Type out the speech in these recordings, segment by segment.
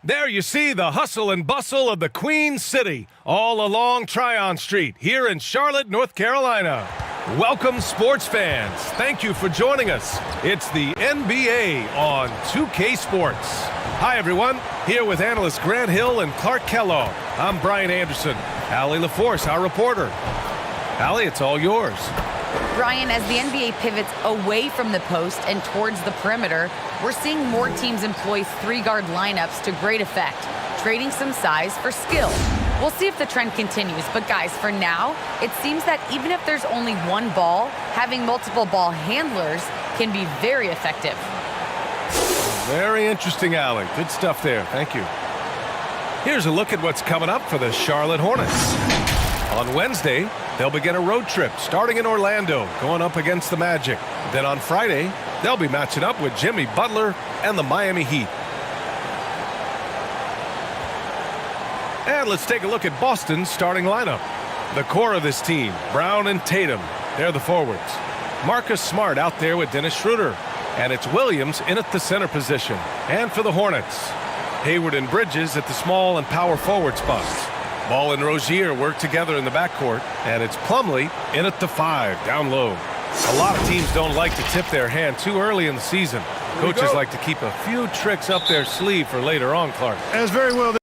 There you see the hustle and bustle of the Queen City, all along Tryon Street, here in Charlotte, North Carolina. Welcome, sports fans. Thank you for joining us. It's the NBA on 2K Sports. Hi, everyone. Here with analysts Grant Hill and Clark Kellogg. I'm Brian Anderson. Allie LaForce, our reporter. Allie, it's all yours. Brian, as the NBA pivots away from the post and towards the perimeter, we're seeing more teams employ three-guard lineups to great effect, trading some size for skill. We'll see if the trend continues, but guys, for now, it seems that even if there's only one ball, having multiple ball handlers can be very effective. Very interesting, Allie. Good stuff there. Thank you. Here's a look at what's coming up for the Charlotte Hornets. On Wednesday, they'll begin a road trip starting in Orlando, going up against the Magic. Then on Friday, they'll be matching up with Jimmy Butler and the Miami Heat. And let's take a look at Boston's starting lineup. The core of this team, Brown and Tatum, they're the forwards. Marcus Smart out there with Dennis Schroeder. And it's Williams in at the center position. And for the Hornets, Hayward and Bridges at the small and power forward spots. Ball and Rozier work together in the backcourt, and it's Plumlee in at the 5, down low. A lot of teams don't like to tip their hand too early in the season. Coaches like to keep a few tricks up their sleeve for later on, Clark. As very well.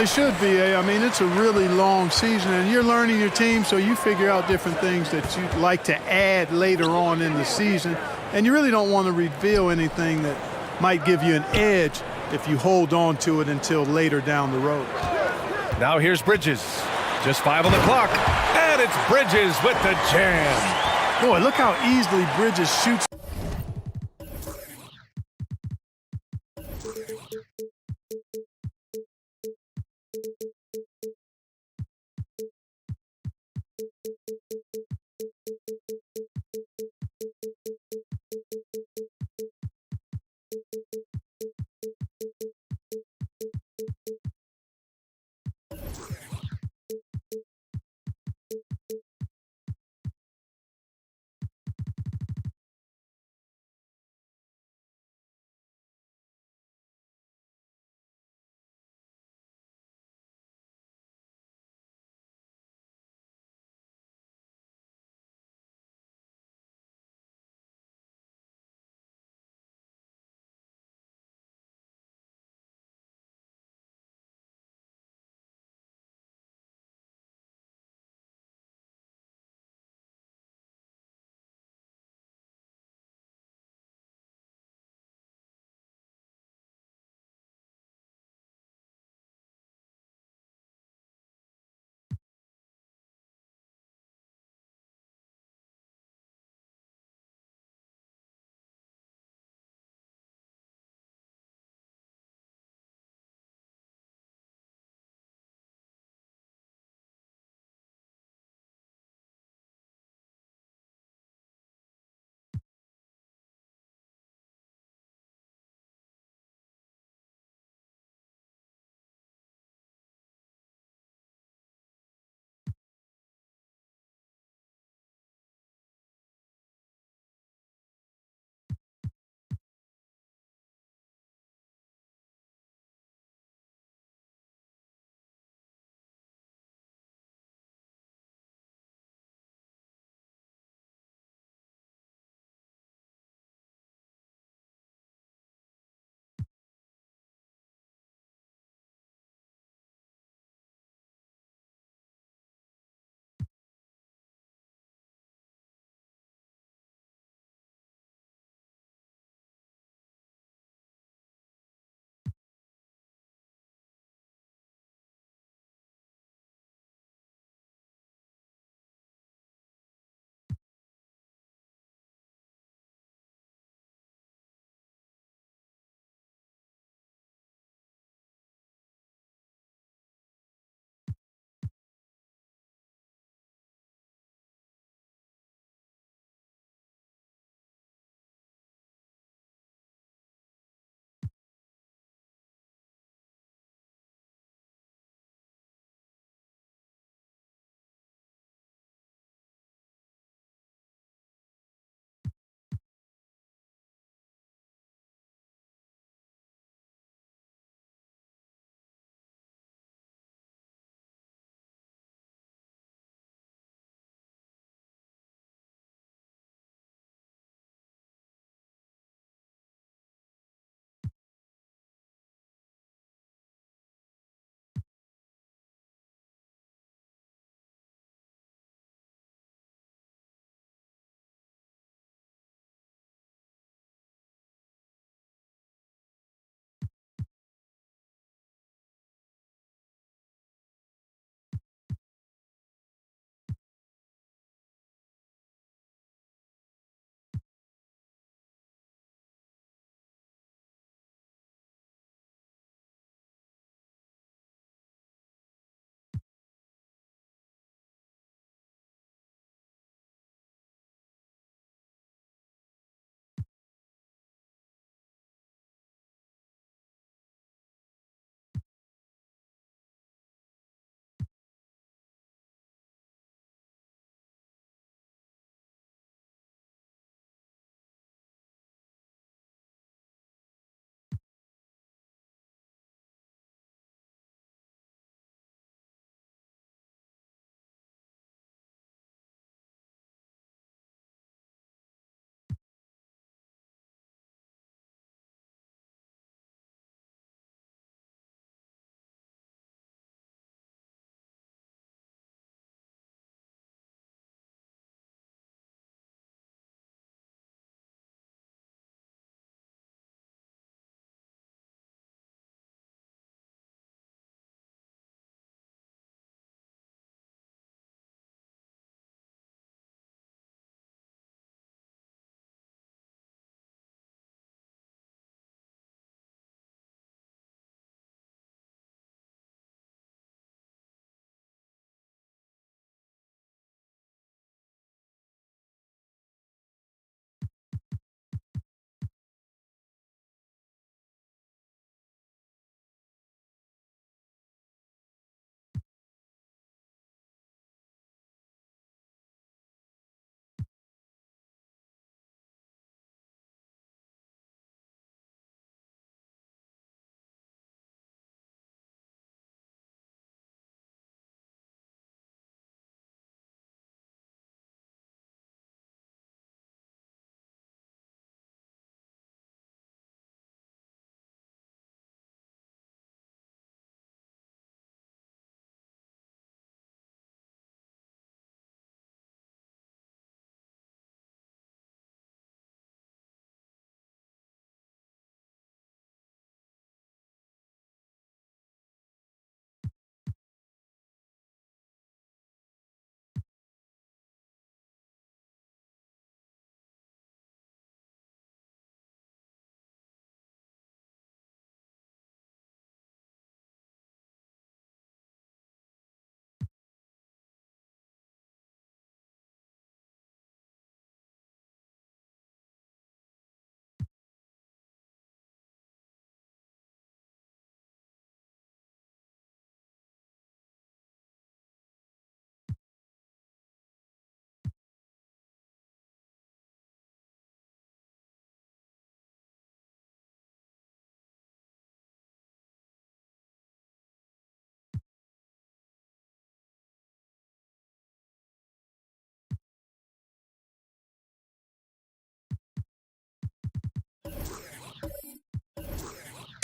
They should be. I mean, it's a really long season, and you're learning your team, so you figure out different things that you'd like to add later on in the season. And you really don't want to reveal anything that might give you an edge if you hold on to it until later down the road. Now here's Bridges. Just 5 on the clock. And it's Bridges with the jam. Boy, look how easily Bridges shoots.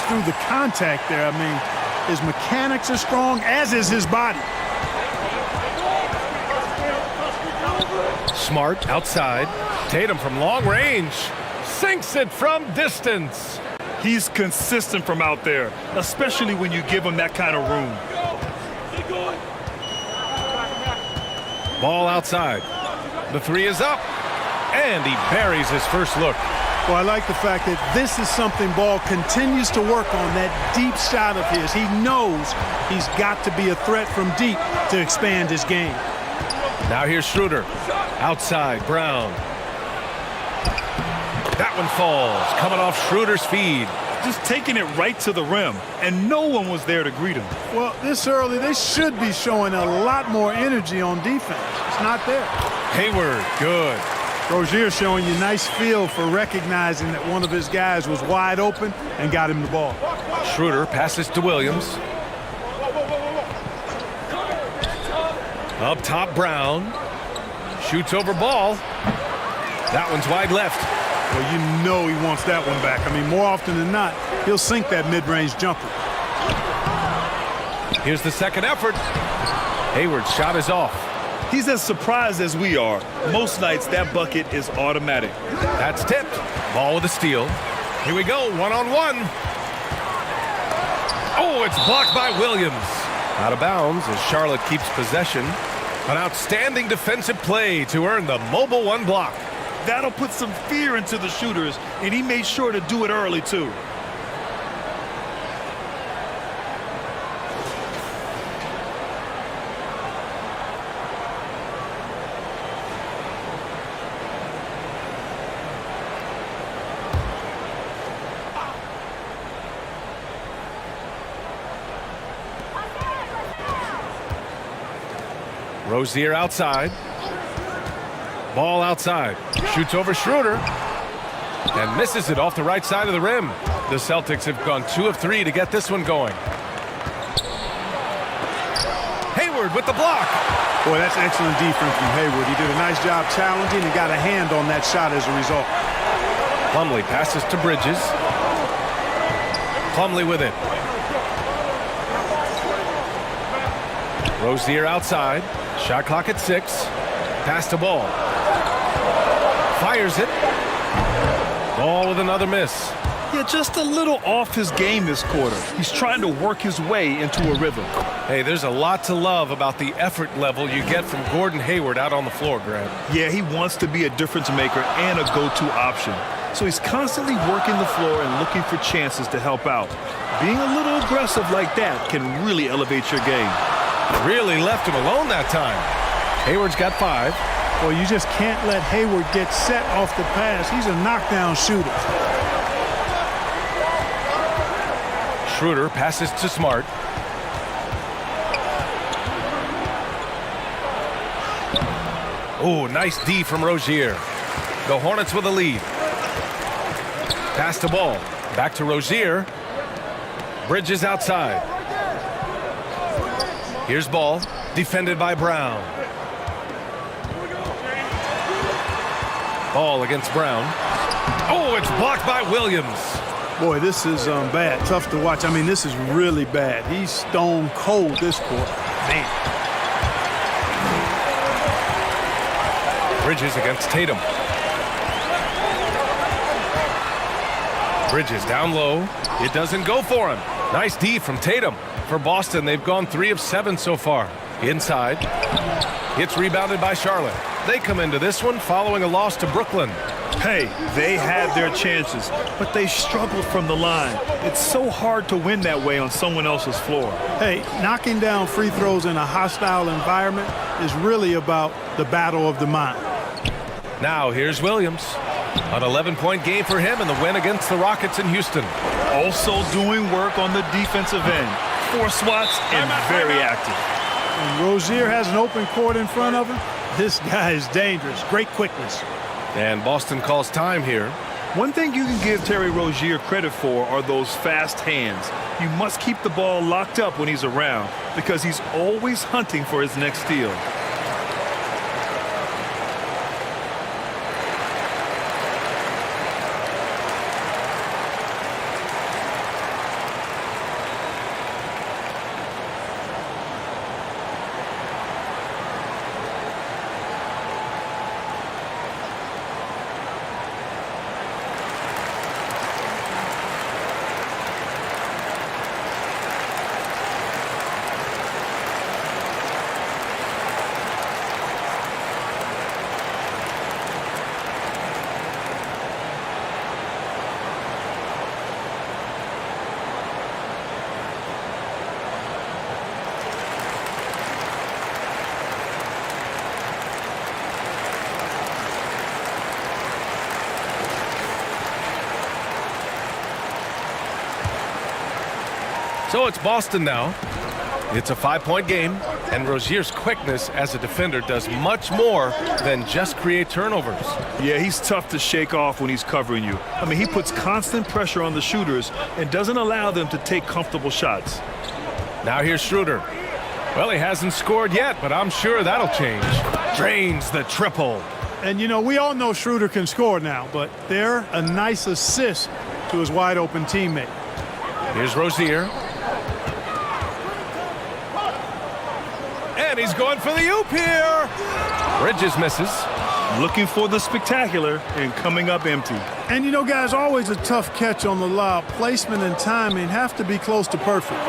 through the contact there. I mean, his mechanics are strong, as is his body. Smart outside. Tatum from long range. Sinks it from distance. He's consistent from out there, especially when you give him that kind of room. Ball outside. The three is up. And he buries his first look. Well, I like the fact that this is something Ball continues to work on, that deep shot of his. He knows he's got to be a threat from deep to expand his game. Now here's Schroeder. Outside, Brown. That one falls, coming off Schroeder's feed. Just taking it right to the rim, and no one was there to greet him. Well, this early, they should be showing a lot more energy on defense. It's not there. Hayward, good. Rozier showing you nice feel for recognizing that one of his guys was wide open and got him the ball. Schroeder passes to Williams. Up top, Brown. Shoots over Ball. That one's wide left. Well, you know he wants that one back. I mean, more often than not, he'll sink that mid-range jumper. Here's the second effort. Hayward's shot is off. He's as surprised as we are. Most nights, that bucket is automatic. That's tipped. Ball with a steal. Here we go, one-on-one. Oh, it's blocked by Williams. Out of bounds as Charlotte keeps possession. An outstanding defensive play to earn the mobile one block. That'll put some fear into the shooters, and he made sure to do it early, too. Rozier outside. Ball outside. Shoots over Schroeder. And misses it off the right side of the rim. The Celtics have gone 2 of 3 to get this one going. Hayward with the block. Boy, that's excellent defense from Hayward. He did a nice job challenging and got a hand on that shot as a result. Plumlee passes to Bridges. Plumlee with it. Rozier outside. Shot clock at 6. Pass to Ball. Fires it. Ball with another miss. Yeah, just a little off his game this quarter. He's trying to work his way into a rhythm. Hey, there's a lot to love about the effort level you get from Gordon Hayward out on the floor, Grant. Yeah, he wants to be a difference maker and a go-to option. So he's constantly working the floor and looking for chances to help out. Being a little aggressive like that can really elevate your game. Really left him alone that time. Hayward's got 5. Well, you just can't let Hayward get set off the pass. He's a knockdown shooter. Schroeder passes to Smart. Oh, nice D from Rozier. The Hornets with a lead. Pass to Ball. Back to Rozier. Bridges outside. Here's Ball. Defended by Brown. Ball against Brown. Oh, it's blocked by Williams. Boy, this is bad. Tough to watch. I mean, this is really bad. He's stone cold this quarter. Man. Bridges against Tatum. Bridges down low. It doesn't go for him. Nice D from Tatum. For Boston, they've gone 3 of 7 so far. Inside. It's rebounded by Charlotte. They come into this one following a loss to Brooklyn. Hey, they had their chances, but they struggled from the line. It's so hard to win that way on someone else's floor. Hey, knocking down free throws in a hostile environment is really about the battle of the mind. Now here's Williams. An 11-point game for him in the win against the Rockets in Houston. Also doing work on the defensive end. 4 swats and very active. When Rozier has an open court in front of him, this guy is dangerous. Great quickness. And Boston calls time here. One thing you can give Terry Rozier credit for are those fast hands. You must keep the ball locked up when he's around because he's always hunting for his next steal. So it's Boston now. It's a 5-point game, and Rozier's quickness as a defender does much more than just create turnovers. Yeah, he's tough to shake off when he's covering you. I mean, he puts constant pressure on the shooters and doesn't allow them to take comfortable shots. Now here's Schroeder. Well, he hasn't scored yet, but I'm sure that'll change. Drains the triple. And, you know, we all know Schroeder can score now, but they're a nice assist to his wide-open teammate. Here's Rozier. And he's going for the oop here. Bridges misses. Looking for the spectacular and coming up empty. And, you know, guys, always a tough catch on the lob. Placement and timing have to be close to perfect.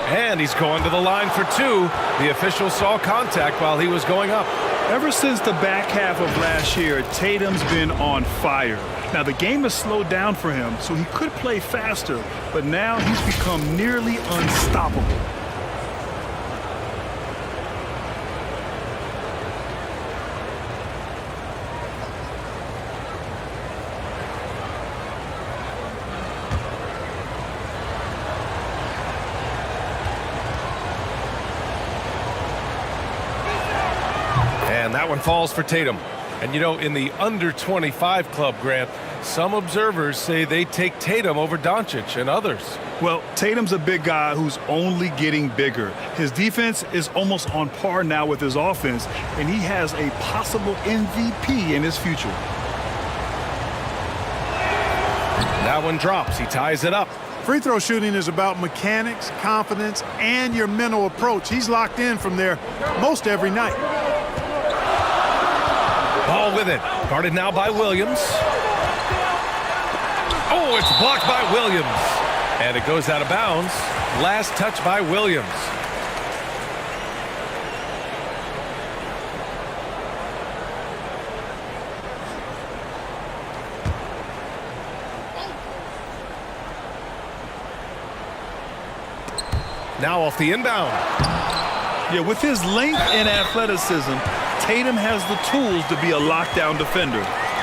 And he's going to the line for two. The official saw contact while he was going up. Ever since the back half of last year, Tatum's been on fire. Now, the game has slowed down for him, so he could play faster, but now he's become nearly unstoppable. And that one falls for Tatum. And, you know, in the under 25 club, Grant, some observers say they take Tatum over Doncic and others. Well, Tatum's a big guy who's only getting bigger. His defense is almost on par now with his offense, and he has a possible MVP in his future. That one drops. He ties it up. Free throw shooting is about mechanics, confidence, and your mental approach. He's locked in from there most every night. Ball with it. Guarded now by Williams. Oh, it's blocked by Williams. And it goes out of bounds. Last touch by Williams. Now off the inbound. Yeah, with his length and athleticism, Tatum has the tools to be a lockdown defender.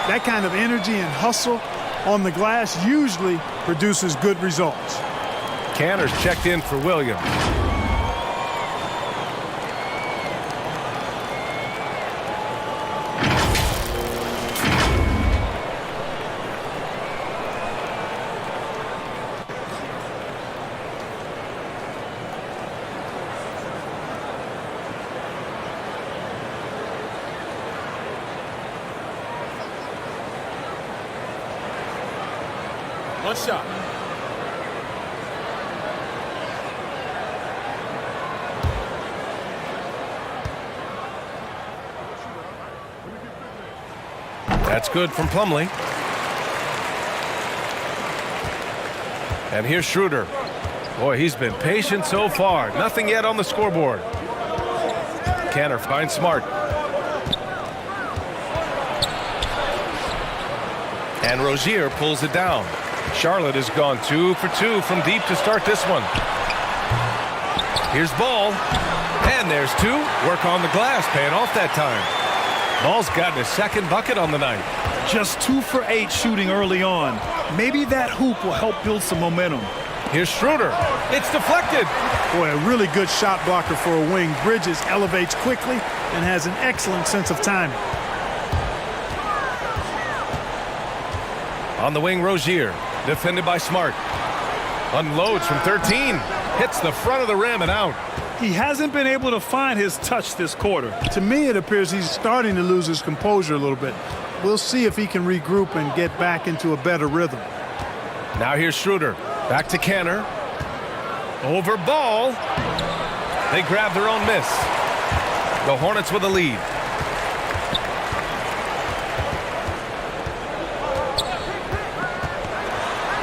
That kind of energy and hustle on the glass usually produces good results. Canner's checked in for Williams. One shot. That's good from Plumlee. And here's Schroeder. Boy, he's been patient so far. Nothing yet on the scoreboard. Canner finds Smart. And Rozier pulls it down. Charlotte has gone 2 for 2 from deep to start this one. Here's Ball. And there's two. Work on the glass, paying off that time. Ball's gotten his second bucket on the night. Just 2 for 8 shooting early on. Maybe that hoop will help build some momentum. Here's Schroeder. It's deflected. Boy, a really good shot blocker for a wing. Bridges elevates quickly and has an excellent sense of timing. On the wing, Rozier. Defended by Smart. Unloads from 13. Hits the front of the rim and out. He hasn't been able to find his touch this quarter. To me, it appears he's starting to lose his composure a little bit. We'll see if he can regroup and get back into a better rhythm. Now here's Schroeder. Back to Canner. Over Ball. They grab their own miss. The Hornets with a lead.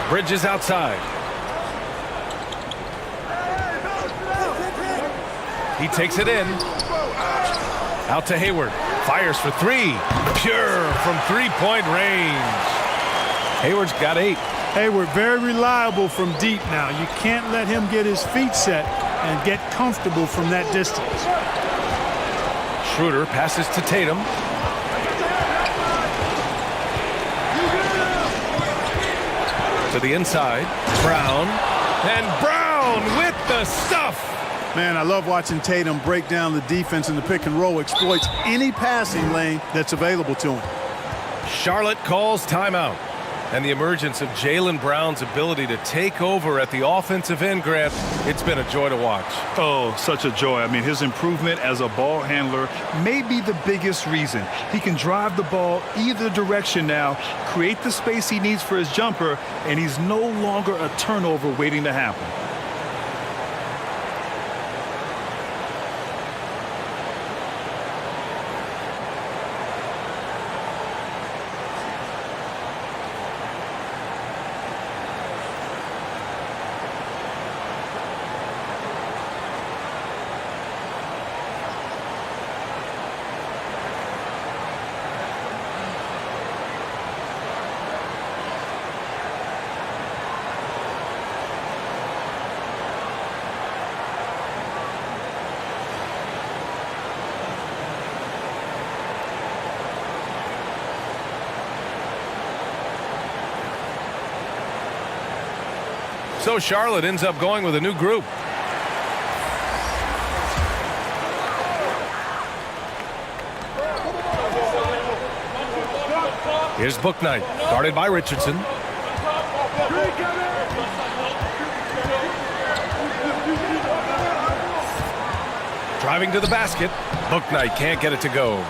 Bridges outside. He takes it in. Out to Hayward. Fires for three. Pure from three-point range. Hayward's got 8. Hayward, very reliable from deep now. You can't let him get his feet set and get comfortable from that distance. Schroeder passes to Tatum. To the inside. Brown. And Brown Brown with the stuff. Man, I love watching Tatum break down the defense in the pick and roll, exploits any passing lane that's available to him. Charlotte calls timeout. And the emergence of Jaylen Brown's ability to take over at the offensive end, Grant, it's been a joy to watch. Oh, such a joy. I mean, his improvement as a ball handler may be the biggest reason. He can drive the ball either direction now, create the space he needs for his jumper, and he's no longer a turnover waiting to happen. So Charlotte ends up going with a new group. Here's Bouknight, guarded by Richardson. Driving to the basket. Bouknight can't get it to go.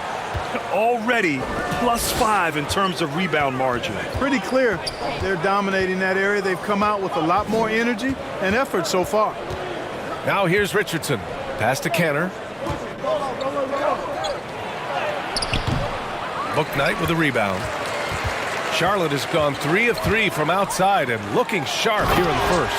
Already +5 in terms of rebound margin. Pretty clear they're dominating that area. They've come out with a lot more energy and effort so far. Now here's Richardson. Pass to Kanter. Bouknight with a rebound. Charlotte has gone 3 of 3 from outside and looking sharp here in the first.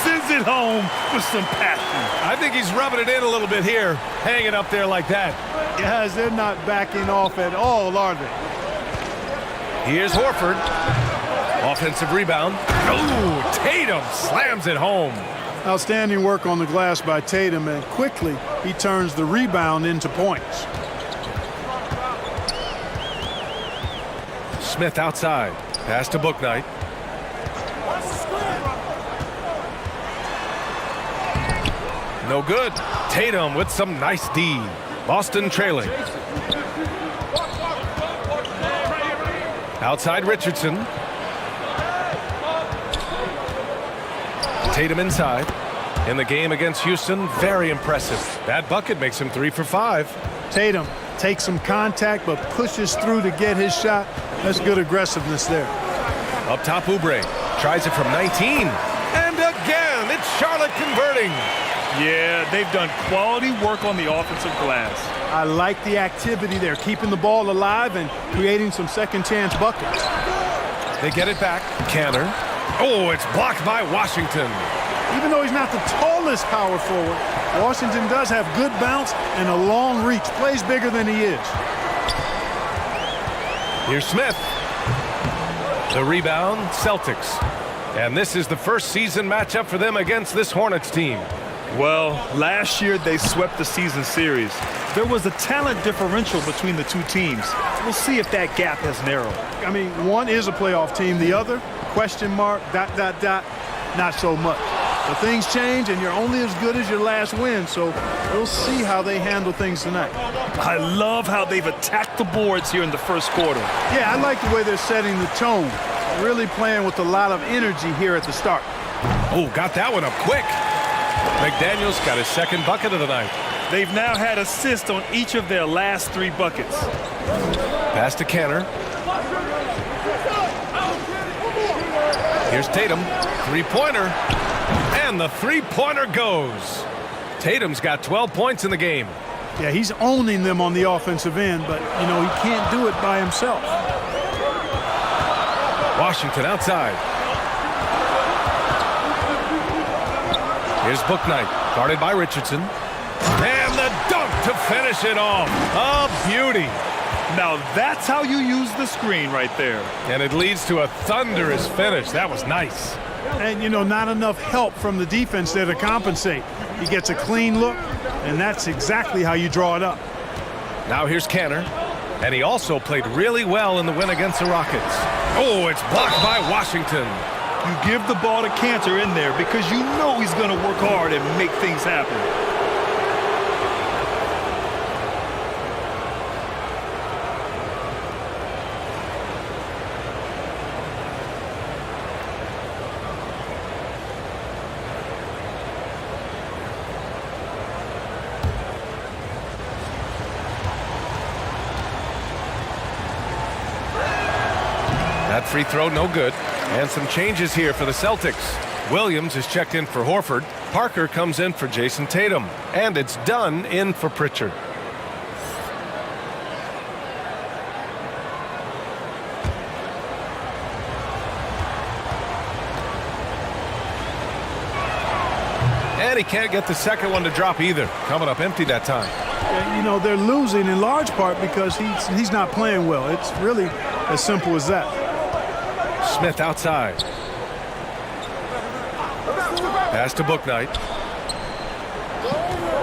Sends it home with some passion. I think he's rubbing it in a little bit here, hanging up there like that. Guys, they're not backing off at all, are they? Here's Horford. Offensive rebound. Oh, Tatum slams it home. Outstanding work on the glass by Tatum, and quickly he turns the rebound into points. Smith outside. Pass to Bouknight. No good. Tatum with some nice D. Boston trailing. Outside Richardson. Tatum inside. In the game against Houston, very impressive. That bucket makes him 3 for 5. Tatum takes some contact but pushes through to get his shot. That's good aggressiveness there. Up top, Oubre tries it from 19. And again, it's Charlotte converting. Yeah, they've done quality work on the offensive glass. I like the activity there, keeping the ball alive and creating some second chance buckets. They get it back. Kanter. Oh, it's blocked by Washington. Even though he's not the tallest power forward, Washington does have good bounce and a long reach. Plays bigger than he is. Here's Smith. The rebound, Celtics. And this is the first season matchup for them against this Hornets team. Well, last year they swept the season series. There was a talent differential between the two teams. We'll see if that gap has narrowed. I mean, one is a playoff team. The other, question mark, ... not so much. But things change, and you're only as good as your last win, so we'll see how they handle things tonight. I love how they've attacked the boards here in the first quarter. Yeah, I like the way they're setting the tone. Really playing with a lot of energy here at the start. Oh, got that one up quick. McDaniels got his second bucket of the night. They've now had assists on each of their last 3 buckets. Pass to Kanter. Here's Tatum. Three-pointer. And the three-pointer goes. Tatum's got 12 points in the game. Yeah, he's owning them on the offensive end, but, you know, he can't do it by himself. Washington outside. Here's Bouknight, guarded by Richardson. And the dunk to finish it off. A beauty. Now that's how you use the screen right there. And it leads to a thunderous finish. That was nice. And, you know, not enough help from the defense there to compensate. He gets a clean look, and that's exactly how you draw it up. Now here's Kanter. And he also played really well in the win against the Rockets. Oh, it's blocked by Washington. You give the ball to Cantor in there because you know he's going to work hard and make things happen. That free throw, no good. And some changes here for the Celtics. Williams is checked in for Horford. Parker comes in for Jason Tatum. And it's Dunn in for Pritchard. And he can't get the second one to drop either. Coming up empty that time. You know, they're losing in large part because he's not playing well. It's really as simple as that. Smith outside. Pass to Bouknight.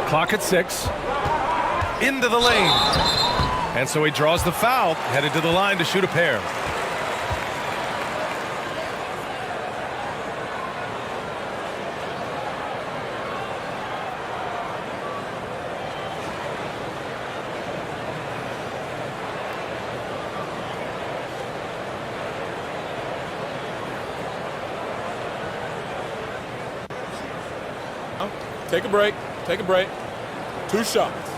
Clock at 6. Into the lane. And so he draws the foul, headed to the line to shoot a pair. Take a break. Take a break. 2 shots.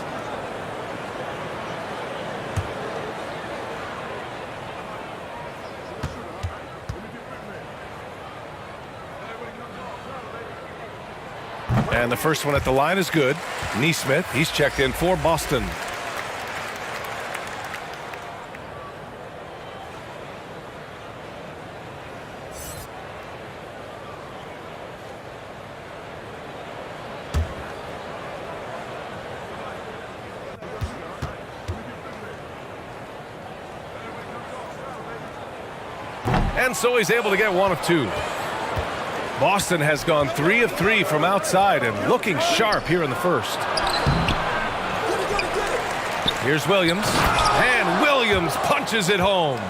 And the first one at the line is good. Nesmith, he's checked in for Boston. And so he's able to get 1 of 2. Boston has gone 3 of 3 from outside and looking sharp here in the first. Here's Williams. And Williams punches it home.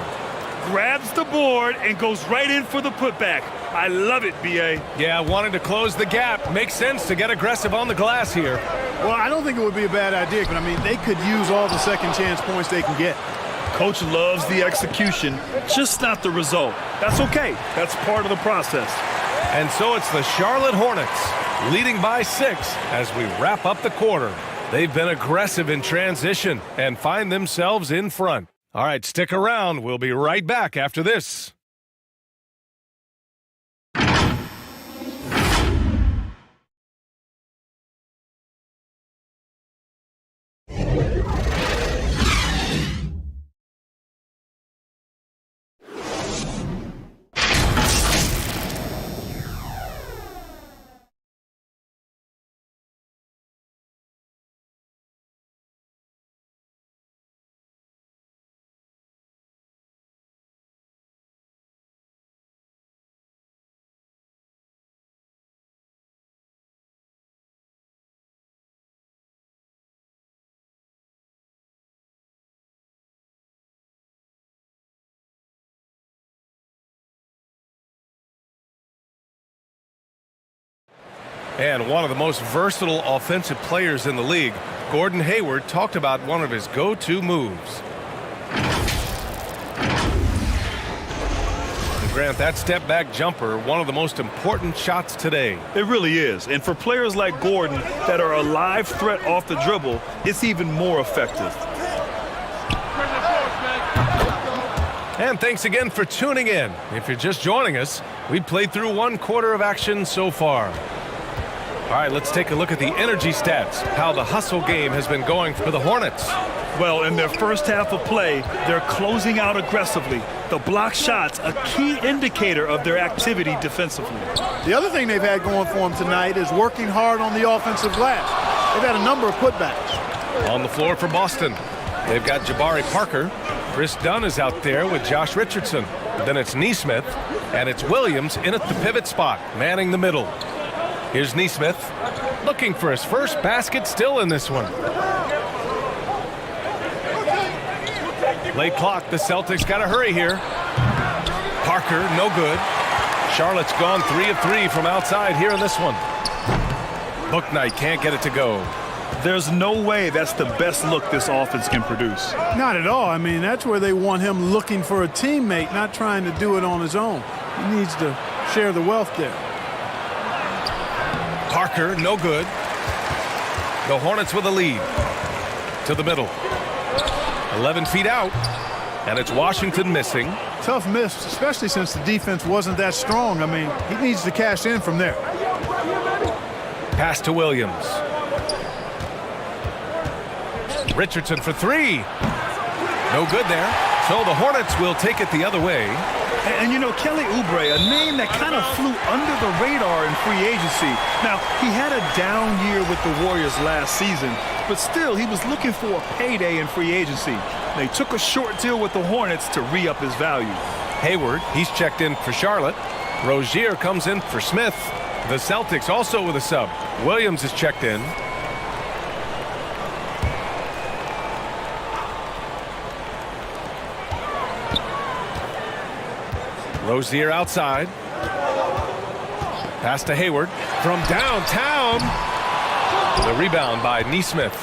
Grabs the board and goes right in for the putback. I love it, B.A. Yeah, wanting to close the gap. Makes sense to get aggressive on the glass here. Well, I don't think it would be a bad idea, but I mean, they could use all the second chance points they can get. Coach loves the execution, just not the result. That's okay. That's part of the process. And so it's the Charlotte Hornets leading by 6 as we wrap up the quarter. They've been aggressive in transition and find themselves in front. All right, stick around. We'll be right back after this. And one of the most versatile offensive players in the league, Gordon Hayward, talked about one of his go-to moves. And Grant, that step-back jumper, one of the most important shots today. It really is. And for players like Gordon that are a live threat off the dribble, it's even more effective. And thanks again for tuning in. If you're just joining us, we played through 1 quarter of action so far. All right, let's take a look at the energy stats, how the hustle game has been going for the Hornets. Well, in their first half of play, they're closing out aggressively. The block shots, a key indicator of their activity defensively. The other thing they've had going for them tonight is working hard on the offensive glass. They've had a number of putbacks. On the floor for Boston, they've got Jabari Parker. Chris Dunn is out there with Josh Richardson. Then it's Nesmith, and it's Williams in at the pivot spot, manning the middle. Here's Nesmith, looking for his first basket still in this one. Late clock, the Celtics got to hurry here. Parker, no good. Charlotte's gone 3 of 3 from outside here in this one. Bouknight can't get it to go. There's no way that's the best look this offense can produce. Not at all. I mean, that's where they want him looking for a teammate, not trying to do it on his own. He needs to share the wealth there. Parker, no good. The Hornets with a lead. To the middle. 11 feet out. And it's Washington missing. Tough miss, especially since the defense wasn't that strong. I mean, he needs to cash in from there. Pass to Williams. Richardson for 3. No good there. So the Hornets will take it the other way. And you know, Kelly Oubre, a name that kind of flew under the radar in free agency. Now, he had a down year with the Warriors last season, but still, he was looking for a payday in free agency. They took a short deal with the Hornets to re-up his value. Hayward, he's checked in for Charlotte. Rozier comes in for Smith. The Celtics also with a sub. Williams is checked in. Rozier outside. Pass to Hayward from downtown. The rebound by Nesmith.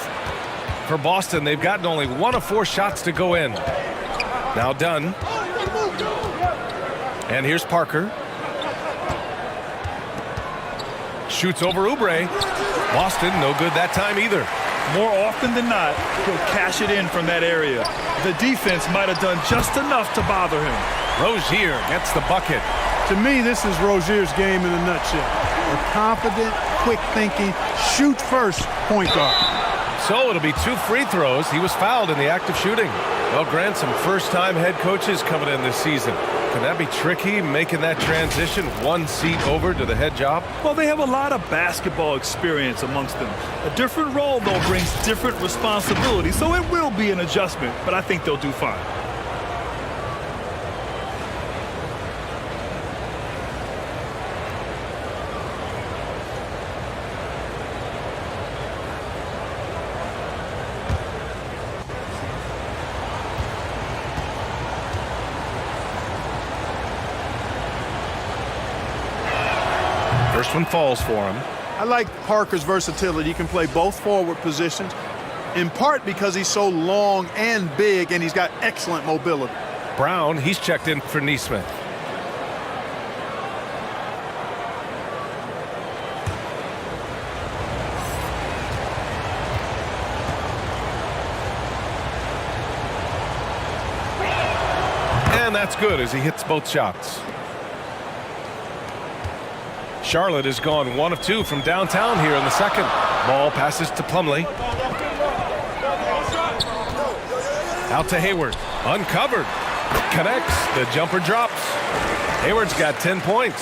For Boston, they've gotten only 1 of 4 shots to go in. Now Dunn. And here's Parker. Shoots over Oubre. Boston, no good that time either. More often than not, he'll cash it in from that area. The defense might have done just enough to bother him. Rozier gets the bucket. To me, this is Rozier's game in a nutshell. A confident, quick-thinking, shoot-first point guard. So it'll be 2 free throws. He was fouled in the act of shooting. Well, Grant, some first-time head coaches coming in this season. Can that be tricky, making that transition 1 seat over to the head job? Well, they have a lot of basketball experience amongst them. A different role, though, brings different responsibility, so it will be an adjustment, but I think they'll do fine. First one falls for him. I like Parker's versatility. He can play both forward positions, in part because he's so long and big, and he's got excellent mobility. Brown, he's checked in for Nesmith. And that's good as he hits both shots. Charlotte has gone 1 of 2 from downtown here in the second. Ball passes to Plumlee. Out to Hayward. Uncovered. Connects. The jumper drops. Hayward's got 10 points.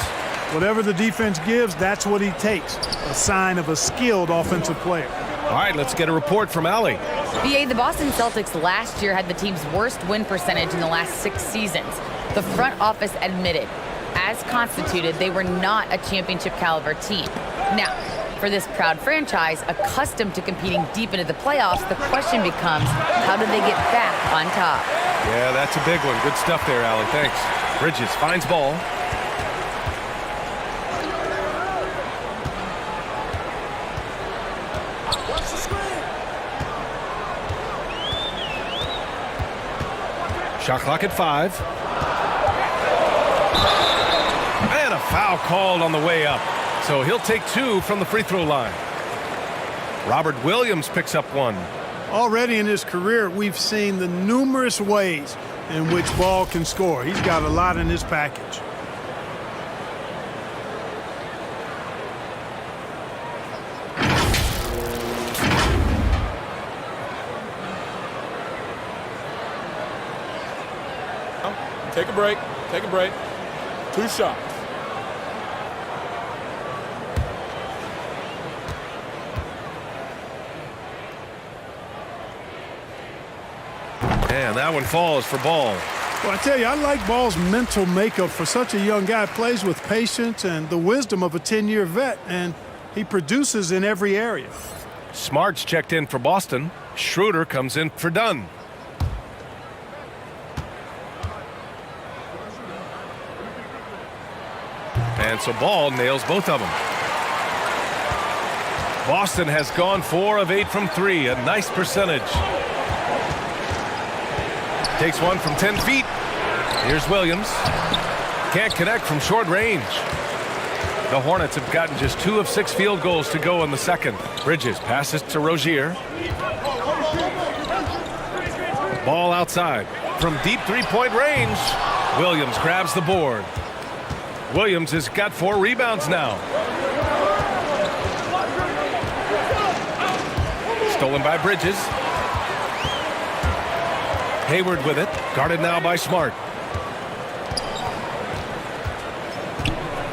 Whatever the defense gives, that's what he takes. A sign of a skilled offensive player. All right, let's get a report from Allie. BA, the Boston Celtics last year had the team's worst win percentage in the last 6 seasons. The front office admitted, as constituted, they were not a championship caliber team. Now, for this proud franchise, accustomed to competing deep into the playoffs, the question becomes, how do they get back on top? Yeah, that's a big one. Good stuff there, Allie. Thanks. Bridges finds ball. Shot clock at 5. And a foul called on the way up. So he'll take 2 from the free throw line. Robert Williams picks up 1. Already in his career, we've seen the numerous ways in which Ball can score. He's got a lot in his package. Take a break. Take a break. 2 shots. And that one falls for Ball. Well, I tell you, I like Ball's mental makeup for such a young guy. Plays with patience and the wisdom of a 10-year vet, and he produces in every area. Smart's checked in for Boston. Schroeder comes in for Dunn. And so Ball nails both of them. Boston has gone 4 of 8 from 3, a nice percentage. Takes one from 10 feet. Here's Williams. Can't connect from short range. The Hornets have gotten just 2 of 6 field goals to go in the second. Bridges passes to Rozier. Ball outside. From deep three-point range, Williams grabs the board. Williams has got 4 rebounds now. Stolen by Bridges. Hayward with it. Guarded now by Smart.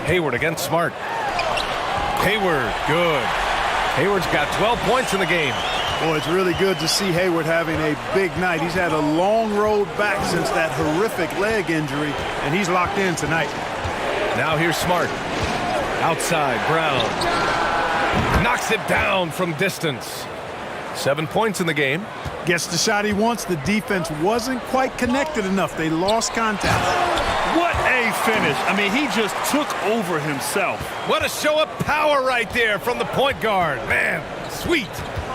Hayward against Smart. Hayward, good. Hayward's got 12 points in the game. Boy, it's really good to see Hayward having a big night. He's had a long road back since that horrific leg injury, and he's locked in tonight. Now here's Smart. Outside, Brown. Knocks it down from distance. 7 points in the game. Gets the shot he wants. The defense wasn't quite connected enough. They lost contact. What a finish. I mean, he just took over himself. What a show of power right there from the point guard. Man, sweet.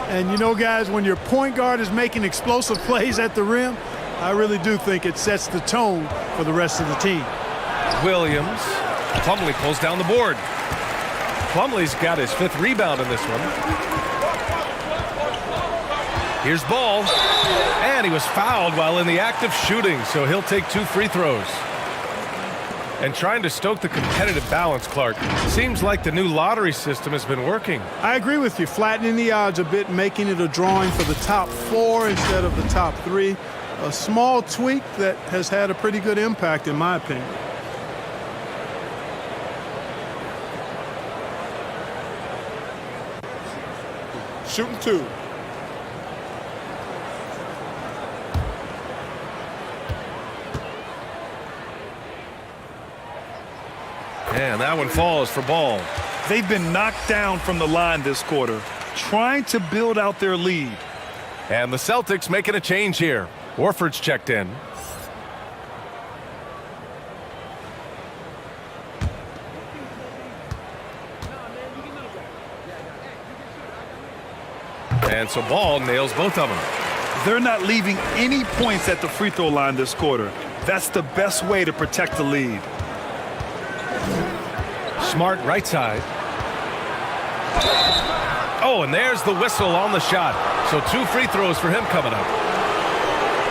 And you know, guys, when your point guard is making explosive plays at the rim, I really do think it sets the tone for the rest of the team. Williams. Plumlee pulls down the board. Plumlee's got his 5th rebound in this one. Here's Ball. And he was fouled while in the act of shooting, so he'll take 2 free throws. And trying to stoke the competitive balance, Clark. Seems like the new lottery system has been working. I agree with you. Flattening the odds a bit, making it a drawing for the top 4 instead of the top 3. A small tweak that has had a pretty good impact, in my opinion. Shooting 2. And that one falls for Ball. They've been knocked down from the line this quarter, trying to build out their lead. And the Celtics making a change here. Warford's checked in. And so Ball nails both of them. They're not leaving any points at the free throw line this quarter. That's the best way to protect the lead. Smart right side. Oh, and there's the whistle on the shot. So 2 free throws for him coming up.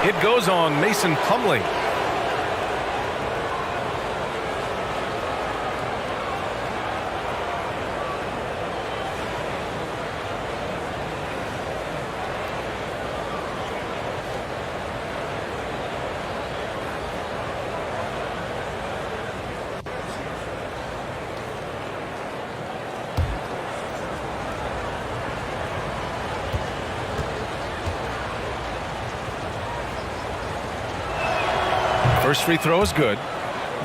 It goes on Mason Plumlee. First free throw is good.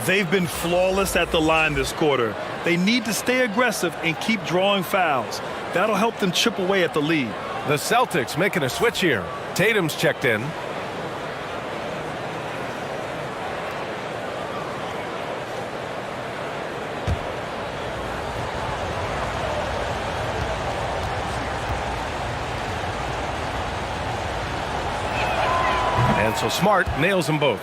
They've been flawless at the line this quarter. They need to stay aggressive and keep drawing fouls. That'll help them chip away at the lead. The Celtics making a switch here. Tatum's checked in. And so Smart nails them both.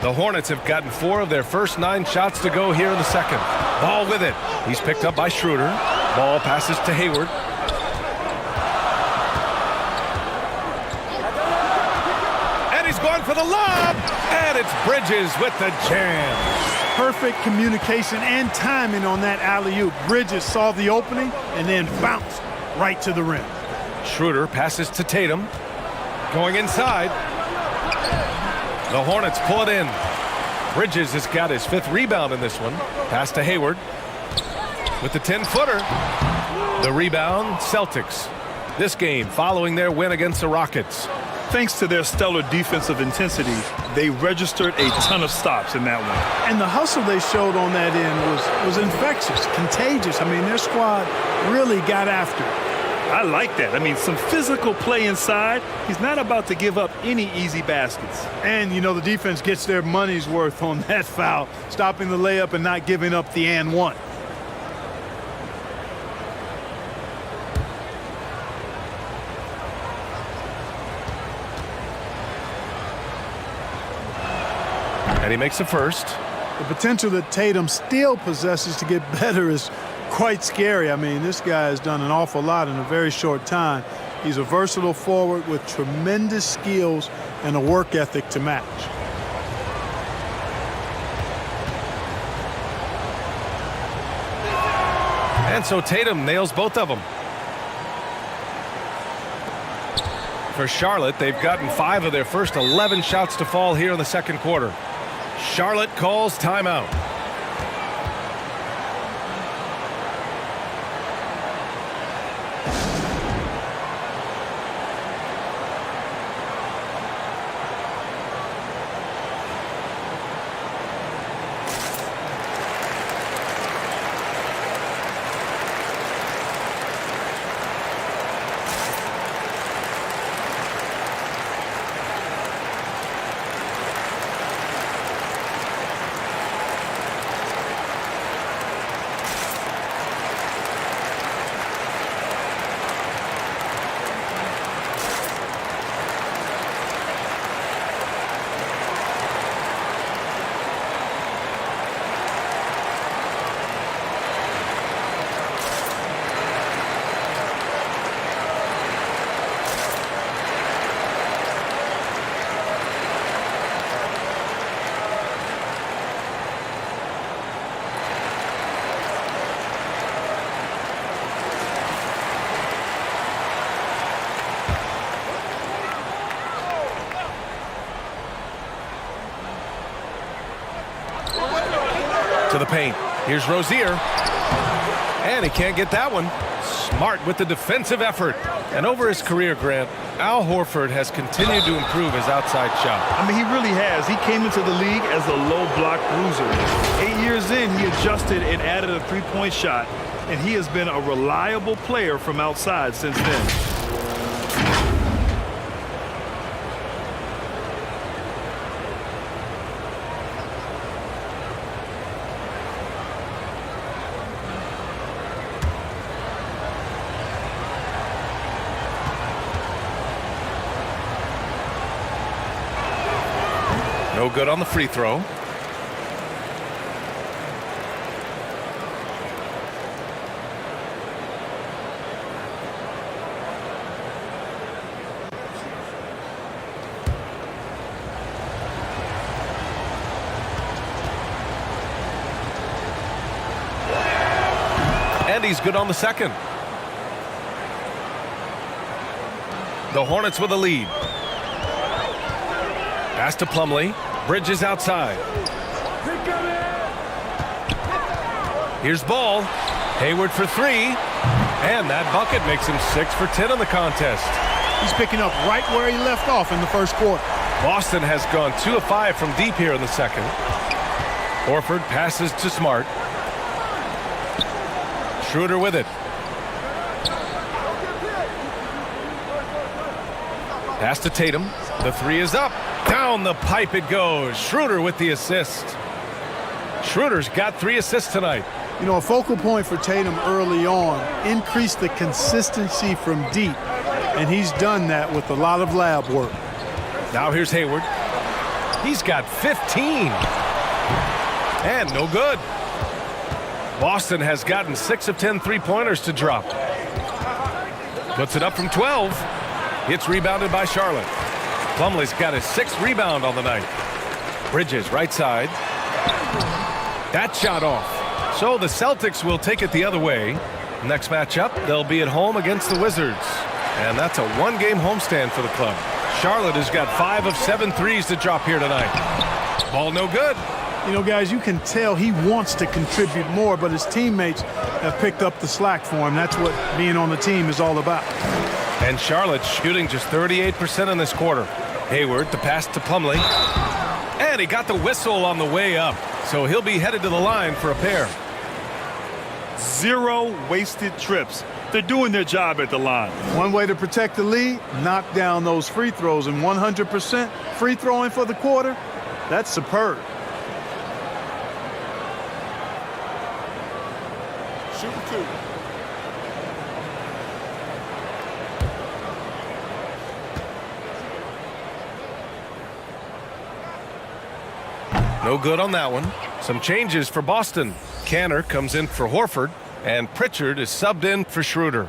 The Hornets have gotten 4 of their first 9 shots to go here in the second. Ball with it. He's picked up by Schroeder. Ball passes to Hayward. And he's going for the lob. And it's Bridges with the jam. Perfect communication and timing on that alley-oop. Bridges saw the opening and then bounced right to the rim. Schroeder passes to Tatum. Going inside. The Hornets pull it in. Bridges has got his 5th rebound in this one. Pass to Hayward. With the 10-footer. The rebound, Celtics. This game following their win against the Rockets. Thanks to their stellar defensive intensity, they registered a ton of stops in that one. And the hustle they showed on that end was infectious, contagious. I mean, their squad really got after it. I like that. I mean, some physical play inside. He's not about to give up any easy baskets. And, you know, the defense gets their money's worth on that foul, stopping the layup and not giving up the and one. And he makes the first. The potential that Tatum still possesses to get better is quite scary. I mean, this guy has done an awful lot in a very short time. He's a versatile forward with tremendous skills and a work ethic to match. And so Tatum nails both of them. For Charlotte, they've gotten 5 of their first 11 shots to fall here in the second quarter. Charlotte calls timeout. To the paint. Here's Rozier. And he can't get that one. Smart with the defensive effort. And over his career, Grant, Al Horford has continued to improve his outside shot. I mean, he really has. He came into the league as a low block bruiser. 8 years in, he adjusted and added a three-point shot. And he has been a reliable player from outside since then. No good on the free throw. And he's good on the second. The Hornets with a lead. Pass to Plumlee. Bridges outside. Here's Ball. Hayward for 3. And that bucket makes him 6 for 10 in the contest. He's picking up right where he left off in the first quarter. Boston has gone 2 of 5 from deep here in the second. Horford passes to Smart. Schroeder with it. Pass to Tatum. The 3 is up. Down the pipe it goes. Schroeder with the assist. Schroeder's got 3 assists tonight. You know, a focal point for Tatum early on, increase the consistency from deep. And he's done that with a lot of lab work. Now here's Hayward. He's got 15. And no good. Boston has gotten 6 of 10 three-pointers to drop. Puts it up from 12. It's rebounded by Charlotte. Plumlee's got his 6th rebound on the night. Bridges right side. That shot off. So the Celtics will take it the other way. Next matchup, they'll be at home against the Wizards. And that's a 1-game homestand for the club. Charlotte has got 5 of 7 threes to drop here tonight. Ball no good. You know, guys, you can tell he wants to contribute more, but his teammates have picked up the slack for him. That's what being on the team is all about. And Charlotte shooting just 38% in this quarter. Hayward, the pass to Plumlee. And he got the whistle on the way up. So he'll be headed to the line for a pair. 0 wasted trips. They're doing their job at the line. One way to protect the lead, knock down those free throws, and 100% free throwing for the quarter, that's superb. Shoot for 2. No good on that one. Some changes for Boston. Canner comes in for Horford, and Pritchard is subbed in for Schroeder.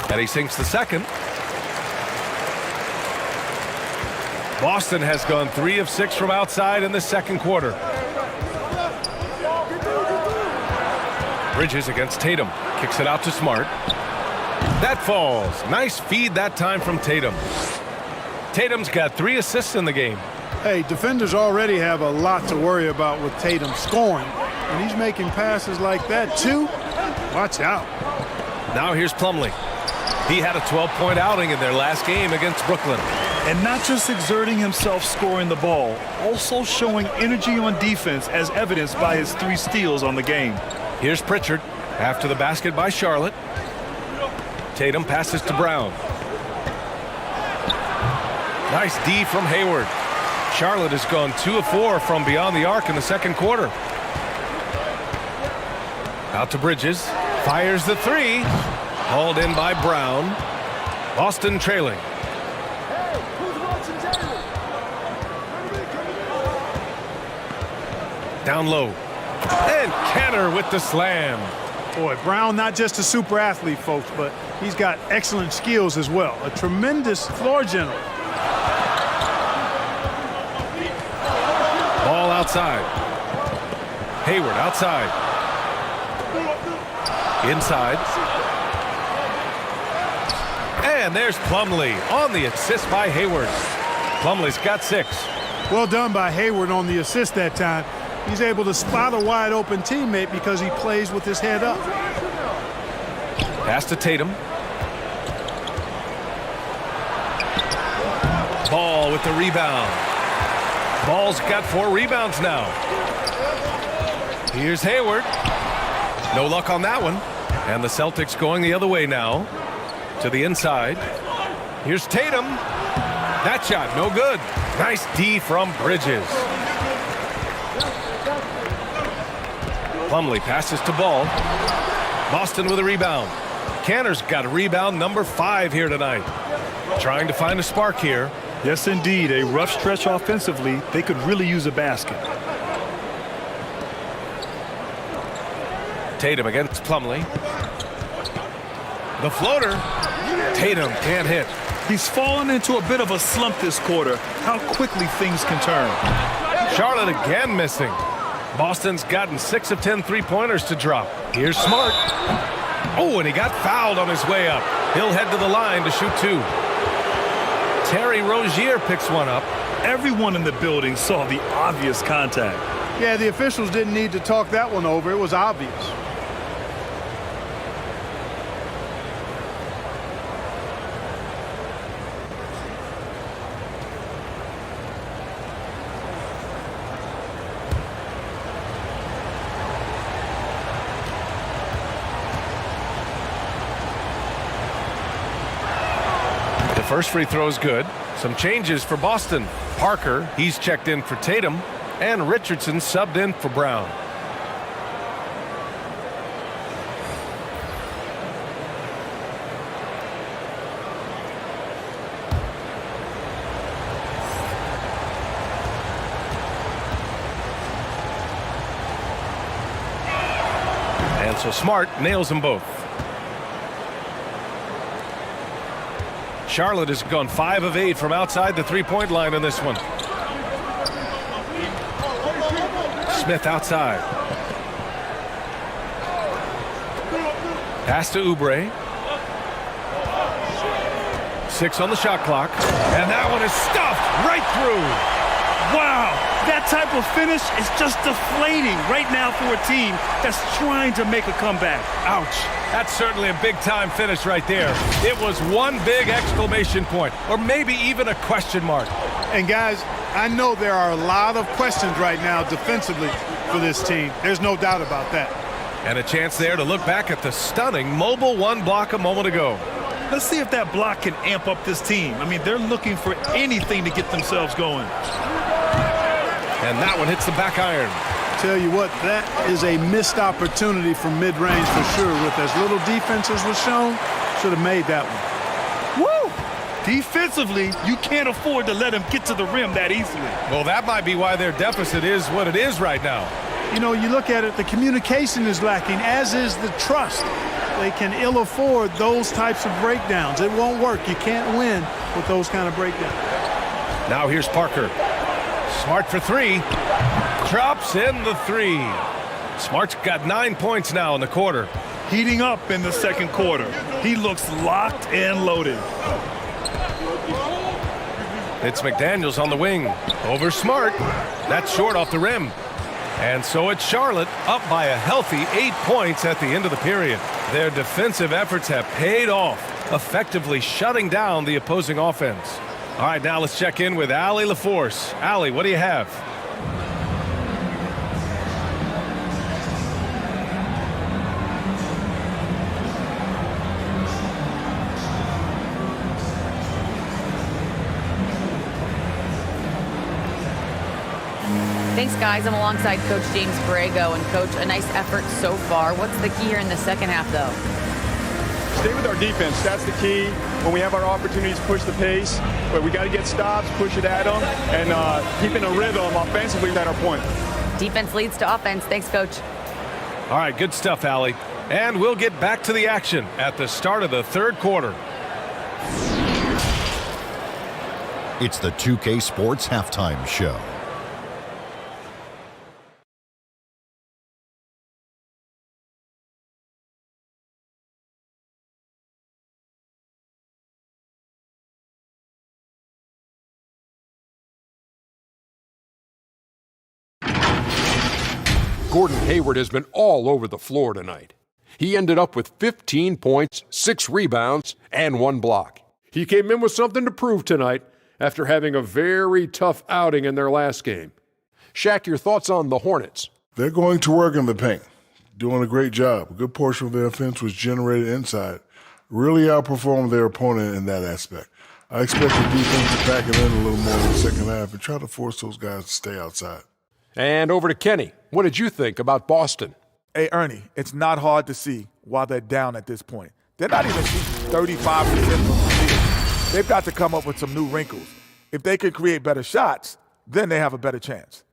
And he sinks the second. Boston has gone 3 of 6 from outside in the second quarter. Bridges against Tatum. Kicks it out to Smart. That falls. Nice feed that time from Tatum. Tatum's got 3 assists in the game. Hey, defenders already have a lot to worry about with Tatum scoring. And he's making passes like that, too. Watch out. Now here's Plumlee. He had a 12-point outing in their last game against Brooklyn. And not just exerting himself scoring the ball, also showing energy on defense as evidenced by his 3 steals on the game. Here's Pritchard after the basket by Charlotte. Tatum passes to Brown. Nice D from Hayward. Charlotte has gone 2 of 4 from beyond the arc in the second quarter. Out to Bridges. Fires the 3. Hauled in by Brown. Boston trailing. Down low. And Canner with the slam. Boy, Brown not just a super athlete, folks, but he's got excellent skills as well. A tremendous floor general. Ball outside. Hayward outside. Inside. And there's Plumlee on the assist by Hayward. Plumlee's got 6. Well done by Hayward on the assist that time. He's able to spot a wide open teammate because he plays with his head up. Pass to Tatum. Ball with the rebound. Ball's got 4 rebounds now. Here's Hayward. No luck on that one. And the Celtics going the other way now. To the inside. Here's Tatum. That shot, no good. Nice D from Bridges. Plumlee passes to Ball. Boston with a rebound. Canner's got a rebound number 5 here tonight. Trying to find a spark here. Yes, indeed. A rough stretch offensively. They could really use a basket. Tatum against Plumlee. The floater. Tatum can't hit. He's fallen into a bit of a slump this quarter. How quickly things can turn. Charlotte again missing. Boston's gotten 6 of 10 3-pointers to drop. Here's Smart. Oh, and he got fouled on his way up. He'll head to the line to shoot 2. Terry Rozier picks one up. Everyone in the building saw the obvious contact. Yeah, the officials didn't need to talk that one over. It was obvious. First free throw is good. Some changes for Boston. Parker, he's checked in for Tatum, and Richardson subbed in for Brown. And so Smart nails them both. Charlotte has gone 5 of 8 from outside the 3-point line in this one. Smith outside. Pass to Oubre. 6 on the shot clock. And that one is stuffed right through. Wow! That type of finish is just deflating right now for a team that's trying to make a comeback. Ouch. That's certainly a big-time finish right there. It was one big exclamation point, or maybe even a question mark. And guys, I know there are a lot of questions right now defensively for this team. There's no doubt about that. And a chance there to look back at the stunning mobile one block a moment ago. Let's see if that block can amp up this team. I mean, they're looking for anything to get themselves going. And that one hits the back iron. Tell you what, that is a missed opportunity from mid-range for sure. With as little defense as was shown, should have made that one. Woo! Defensively, you can't afford to let him get to the rim that easily. Well, that might be why their deficit is what it is right now. You know, you look at it, the communication is lacking, as is the trust. They can ill afford those types of breakdowns. It won't work. You can't win with those kind of breakdowns. Now here's Parker. Smart for three. Drops in the three. Smart's got 9 points now in the quarter. Heating up in the second quarter. He looks locked and loaded. It's McDaniels on the wing. Over Smart. That's short off the rim. And so it's Charlotte up by a healthy 8 points at the end of the period. Their defensive efforts have paid off, effectively shutting down the opposing offense. All right, now let's check in with Allie LaForce. Allie, what do you have? Thanks, guys. I'm alongside Coach James Borrego. And, Coach, a nice effort so far. What's the key here in the second half, though? Stay with our defense. That's the key. When we have our opportunities, push the pace. But we got to get stops, push it at them, and keeping a rhythm offensively at our point. Defense leads to offense. Thanks, Coach. All right, good stuff, Allie. And we'll get back to the action at the start of the third quarter. It's the 2K Sports Halftime Show. Gordon Hayward has been all over the floor tonight. He ended up with 15 points, 6 rebounds, and 1 block. He came in with something to prove tonight after having a very tough outing in their last game. Shaq, your thoughts on the Hornets? They're going to work in the paint, doing a great job. A good portion of their offense was generated inside. Really outperformed their opponent in that aspect. I expect the defense to pack it in a little more in the second half and try to force those guys to stay outside. And over to Kenny. What did you think about Boston? Hey, Ernie, it's not hard to see why they're down at this point. They're not even shooting 35% from the field. They've got to come up with some new wrinkles. If they can create better shots, then they have a better chance.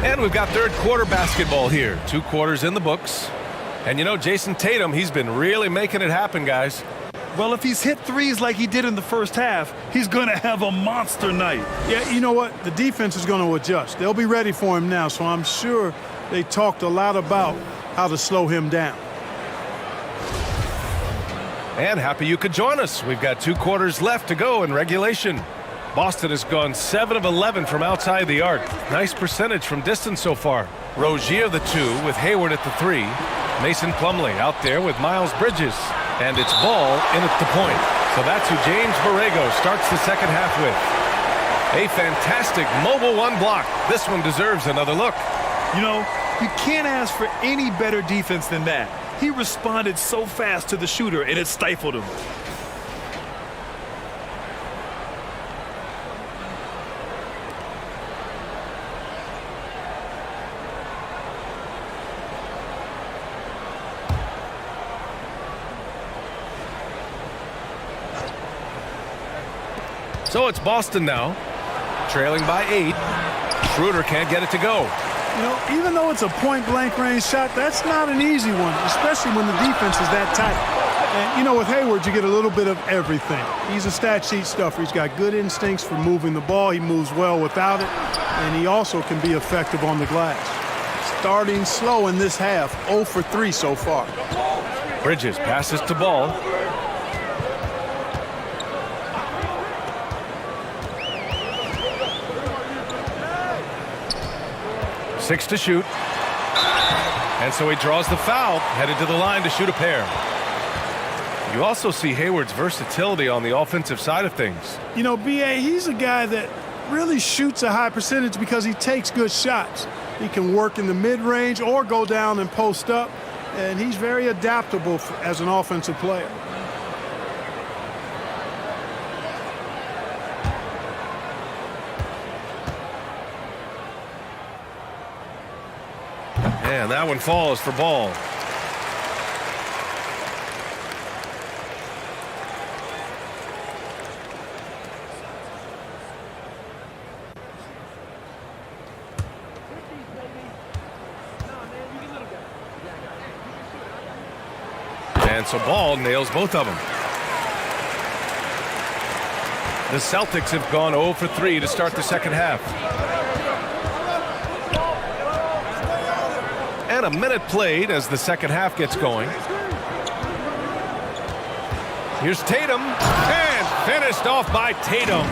And we've got third quarter basketball here. 2 quarters in the books. And you know, Jason Tatum, he's been really making it happen, guys. Well, if he's hit threes like he did in the first half, he's going to have a monster night. Yeah, you know what? The defense is going to adjust. They'll be ready for him now, so I'm sure they talked a lot about how to slow him down. And happy you could join us. We've got 2 quarters left to go in regulation. Boston has gone 7 of 11 from outside the arc. Nice percentage from distance so far. Rozier the 2 with Hayward at the 3. Mason Plumlee out there with Miles Bridges. And it's Ball in at the point. So that's who James Borrego starts the second half with. A fantastic mobile one block. This one deserves another look. You know, you can't ask for any better defense than that. He responded so fast to the shooter, and it stifled him. So it's Boston now, trailing by 8. Schroeder can't get it to go. You know, even though it's a point-blank range shot, that's not an easy one, especially when the defense is that tight. And, you know, with Hayward, you get a little bit of everything. He's a stat sheet stuffer. He's got good instincts for moving the ball. He moves well without it, and he also can be effective on the glass. starting slow in this half, 0 for 3 so far. Bridges passes to Ball. Six to shoot. And so he draws the foul, headed to the line to shoot a pair. You also see Hayward's versatility on the offensive side of things. You know, B.A., he's a guy that really shoots a high percentage because he takes good shots. He can work in the mid-range or go down and post up, and he's very adaptable as an offensive player. And that one falls for Ball. And so Ball nails both of them. The Celtics have gone 0 for 3 to start the second half. And a minute played as the second half gets going. Here's Tatum, and finished off by Tatum.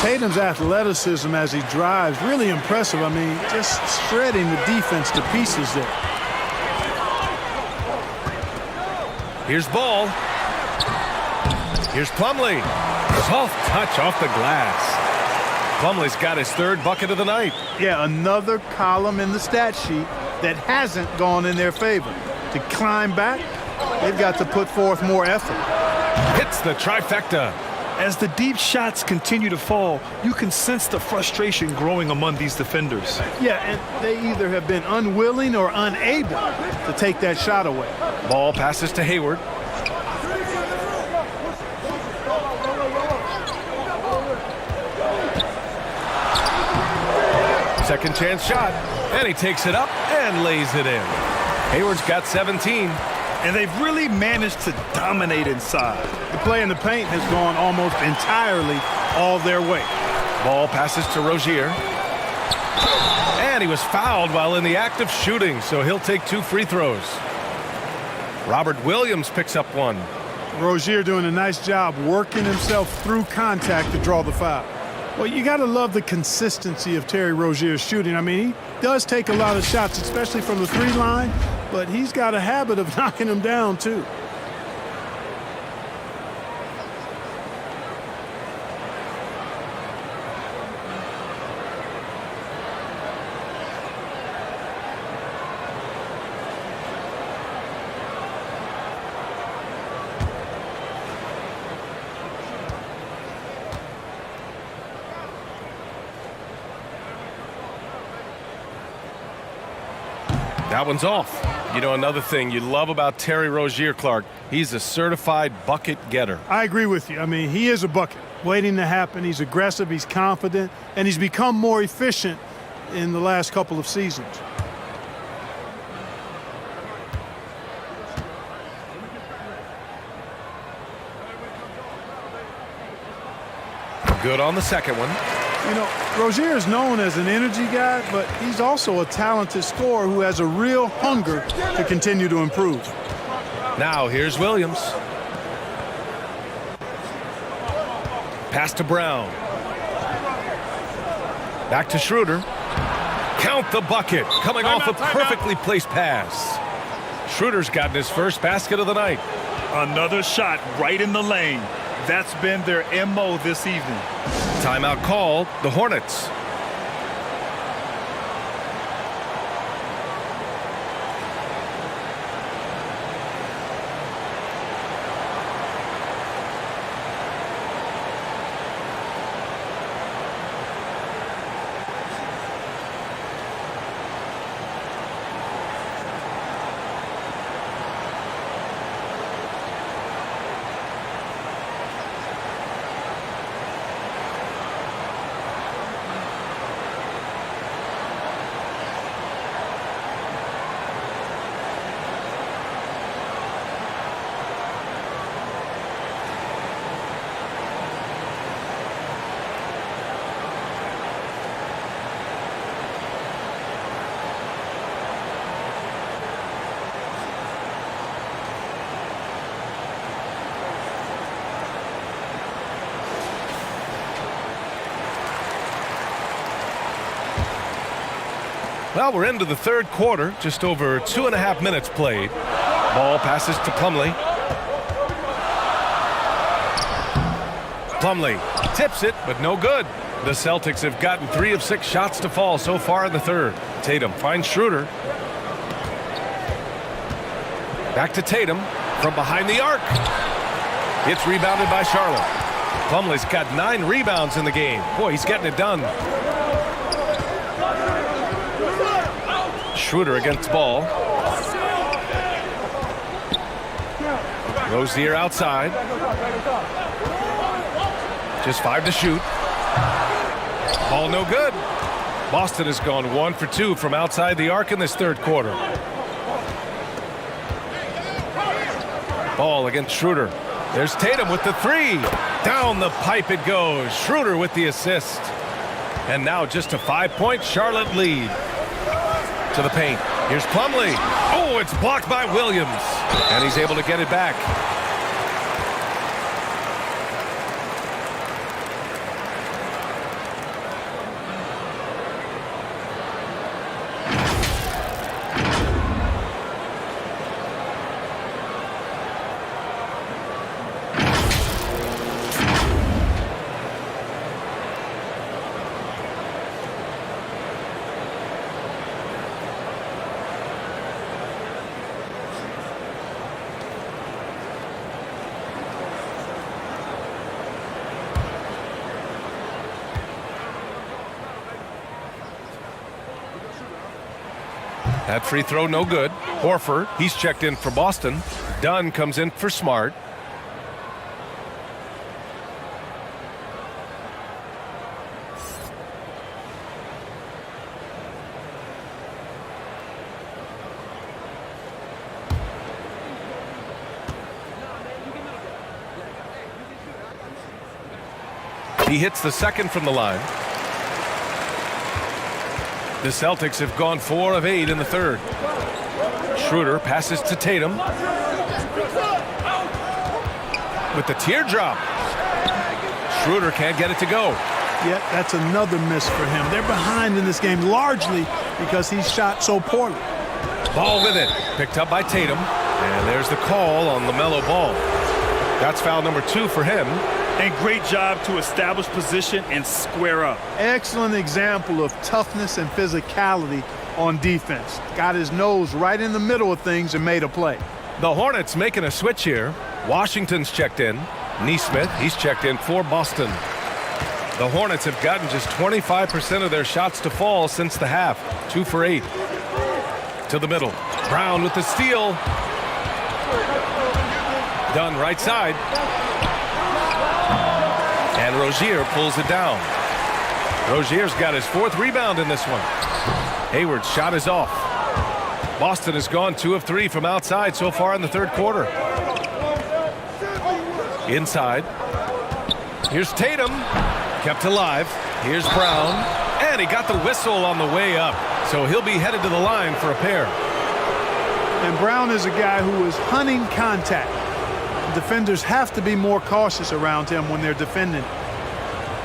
Tatum's athleticism as he drives, really impressive. I mean, just shredding the defense to pieces there. Here's Ball. Here's Plumlee. Soft touch off the glass. Plumlee's got his third bucket of the night. Yeah, another column in the stat sheet that hasn't gone in their favor. To climb back, they've got to put forth more effort. Hits the trifecta. As the deep shots continue to fall, you can sense the frustration growing among these defenders. Yeah, and they either have been unwilling or unable to take that shot away. Ball passes to Hayward. Second chance shot, and he takes it up and lays it in. Hayward's got 17. And they've really managed to dominate inside. The play in the paint has gone almost entirely all their way. Ball passes to Rozier. And he was fouled while in the act of shooting, so he'll take 2 free throws. Robert Williams picks up one. Rozier doing a nice job working himself through contact to draw the foul. Well, you got to love the consistency of Terry Rozier's shooting. I mean, he does take a lot of shots, especially from the 3 line, but he's got a habit of knocking them down, too. That one's off. You know, another thing you love about Terry Rozier, Clark, he's a certified bucket getter. I agree with you. I mean, he is a bucket waiting to happen. He's aggressive, he's confident, and he's become more efficient in the last couple of seasons. Good on the second one. You know, Rozier is known as an energy guy, but he's also a talented scorer who has a real hunger to continue to improve. Now here's Williams. Pass to Brown. Back to Schroeder. Count the bucket, coming off a perfectly placed pass. Schroeder's gotten his first basket of the night. Another shot right in the lane. That's been their MO this evening. Timeout called, the Hornets. Well, we're into the third quarter, just over 2.5 minutes played. Ball passes to Plumlee. Plumlee tips it, but no good. The Celtics have gotten 3 of 6 shots to fall so far in the third. Tatum finds Schroeder. Back to Tatum from behind the arc. It's rebounded by Charlotte. Plumlee's got 9 rebounds in the game. Boy, he's getting it done. Schroeder against ball. Rozier outside. Just 5 to shoot. Ball no good. Boston has gone 1 for 2 from outside the arc in this third quarter. Ball against Schroeder. There's Tatum with the 3. Down the pipe it goes. Schroeder with the assist. And now just a 5-point Charlotte lead. To the paint. Here's Plumlee. Oh, it's blocked by Williams. And he's able to get it back. That free throw no good. Horford, he's checked in for Boston. Dunn comes in for Smart. He hits the second from the line. The Celtics have gone 4 of 8 in the third. Schroeder passes to Tatum. With the teardrop. Schroeder can't get it to go. Yet that's another miss for him. They're behind in this game largely because he shot so poorly. Ball with it. Picked up by Tatum. And there's the call on LaMelo Ball. That's foul number 2 for him. And great job to establish position and square up. Excellent example of toughness and physicality on defense. Got his nose right in the middle of things and made a play. The Hornets making a switch here. Washington's checked in. Nesmith, he's checked in for Boston. The Hornets have gotten just 25% of their shots to fall since the half. 2 for 8. To the middle. Brown with the steal. Dunn right side. And Rozier pulls it down. Rozier's got his 4th rebound in this one. Hayward's shot is off. Boston has gone 2 of 3 from outside so far in the third quarter. Inside. Here's Tatum. Kept alive. Here's Brown. And he got the whistle on the way up. So he'll be headed to the line for a pair. And Brown is a guy who is hunting contact. Defenders have to be more cautious around him when they're defending.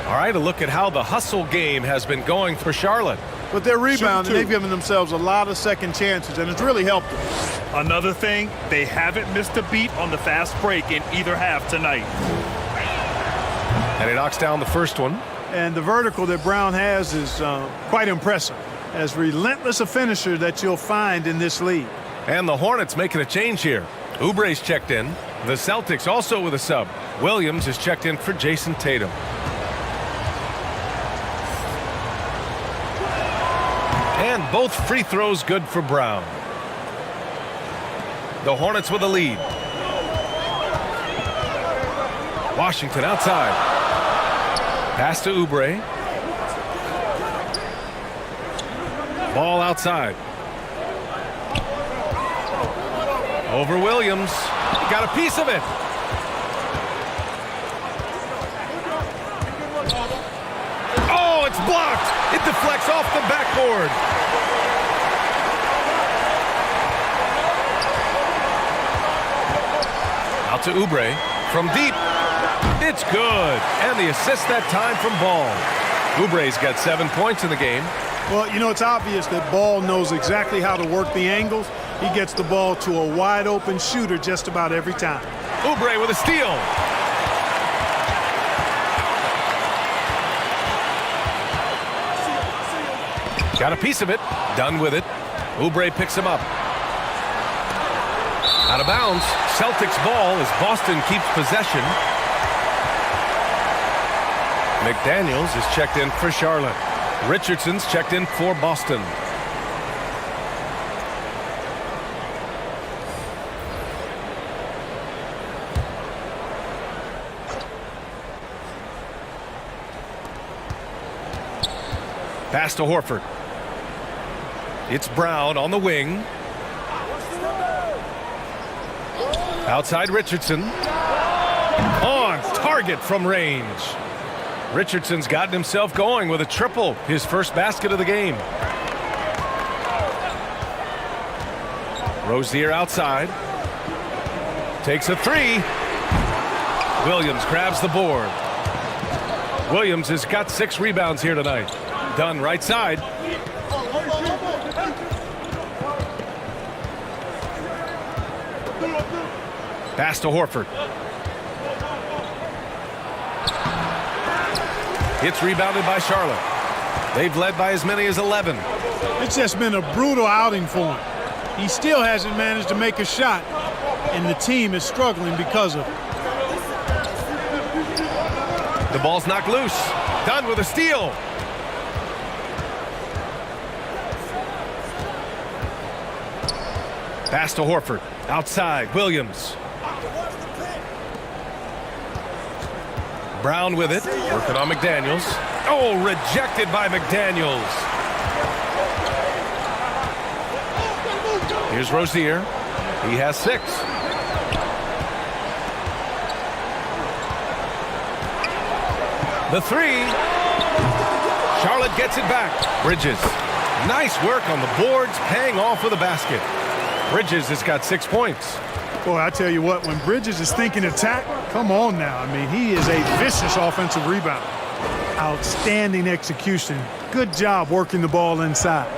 All right, a look at how the hustle game has been going for Charlotte. But they're rebounding. They've given themselves a lot of second chances, and it's really helped them. Another thing, they haven't missed a beat on the fast break in either half tonight. And he knocks down the first one. And the vertical that Brown has is quite impressive. As relentless a finisher that you'll find in this league. And the Hornets making a change here. Oubre's checked in. The Celtics also with a sub. Williams is checked in for Jason Tatum. And both free throws good for Brown. The Hornets with a lead. Washington outside. Pass to Oubre. Ball outside. Over Williams. Got a piece of it. Oh, it's blocked. It deflects off the backboard. Out to Oubre from deep. It's good. And the assist that time from Ball. Oubre's got 7 points in the game. Well, you know, it's obvious that Ball knows exactly how to work the angles. He gets the ball to a wide-open shooter just about every time. Oubre with a steal. Got a piece of it. Done with it. Oubre picks him up. Out of bounds. Celtics ball as Boston keeps possession. McDaniels is checked in for Charlotte. Richardson's checked in for Boston. Pass to Horford. It's Brown on the wing. Outside Richardson. On target from range. Richardson's gotten himself going with a triple, his first basket of the game. Rozier outside. Takes a three. Williams grabs the board. Williams has got 6 rebounds here tonight. Dunn right side. Pass to Horford. It's rebounded by Charlotte. They've led by as many as 11. It's just been a brutal outing for him. He still hasn't managed to make a shot, and the team is struggling because of it. The ball's knocked loose. Dunn with a steal. Pass to Horford. Outside, Williams. Brown with it. Working on McDaniels. Oh, rejected by McDaniels. Here's Rozier. He has 6. The 3. Charlotte gets it back. Bridges. Nice work on the boards, paying off with a basket. Bridges has got 6 points. Boy, I tell you what, when Bridges is thinking attack, come on now. I mean, he is a vicious offensive rebounder. Outstanding execution. Good job working the ball inside.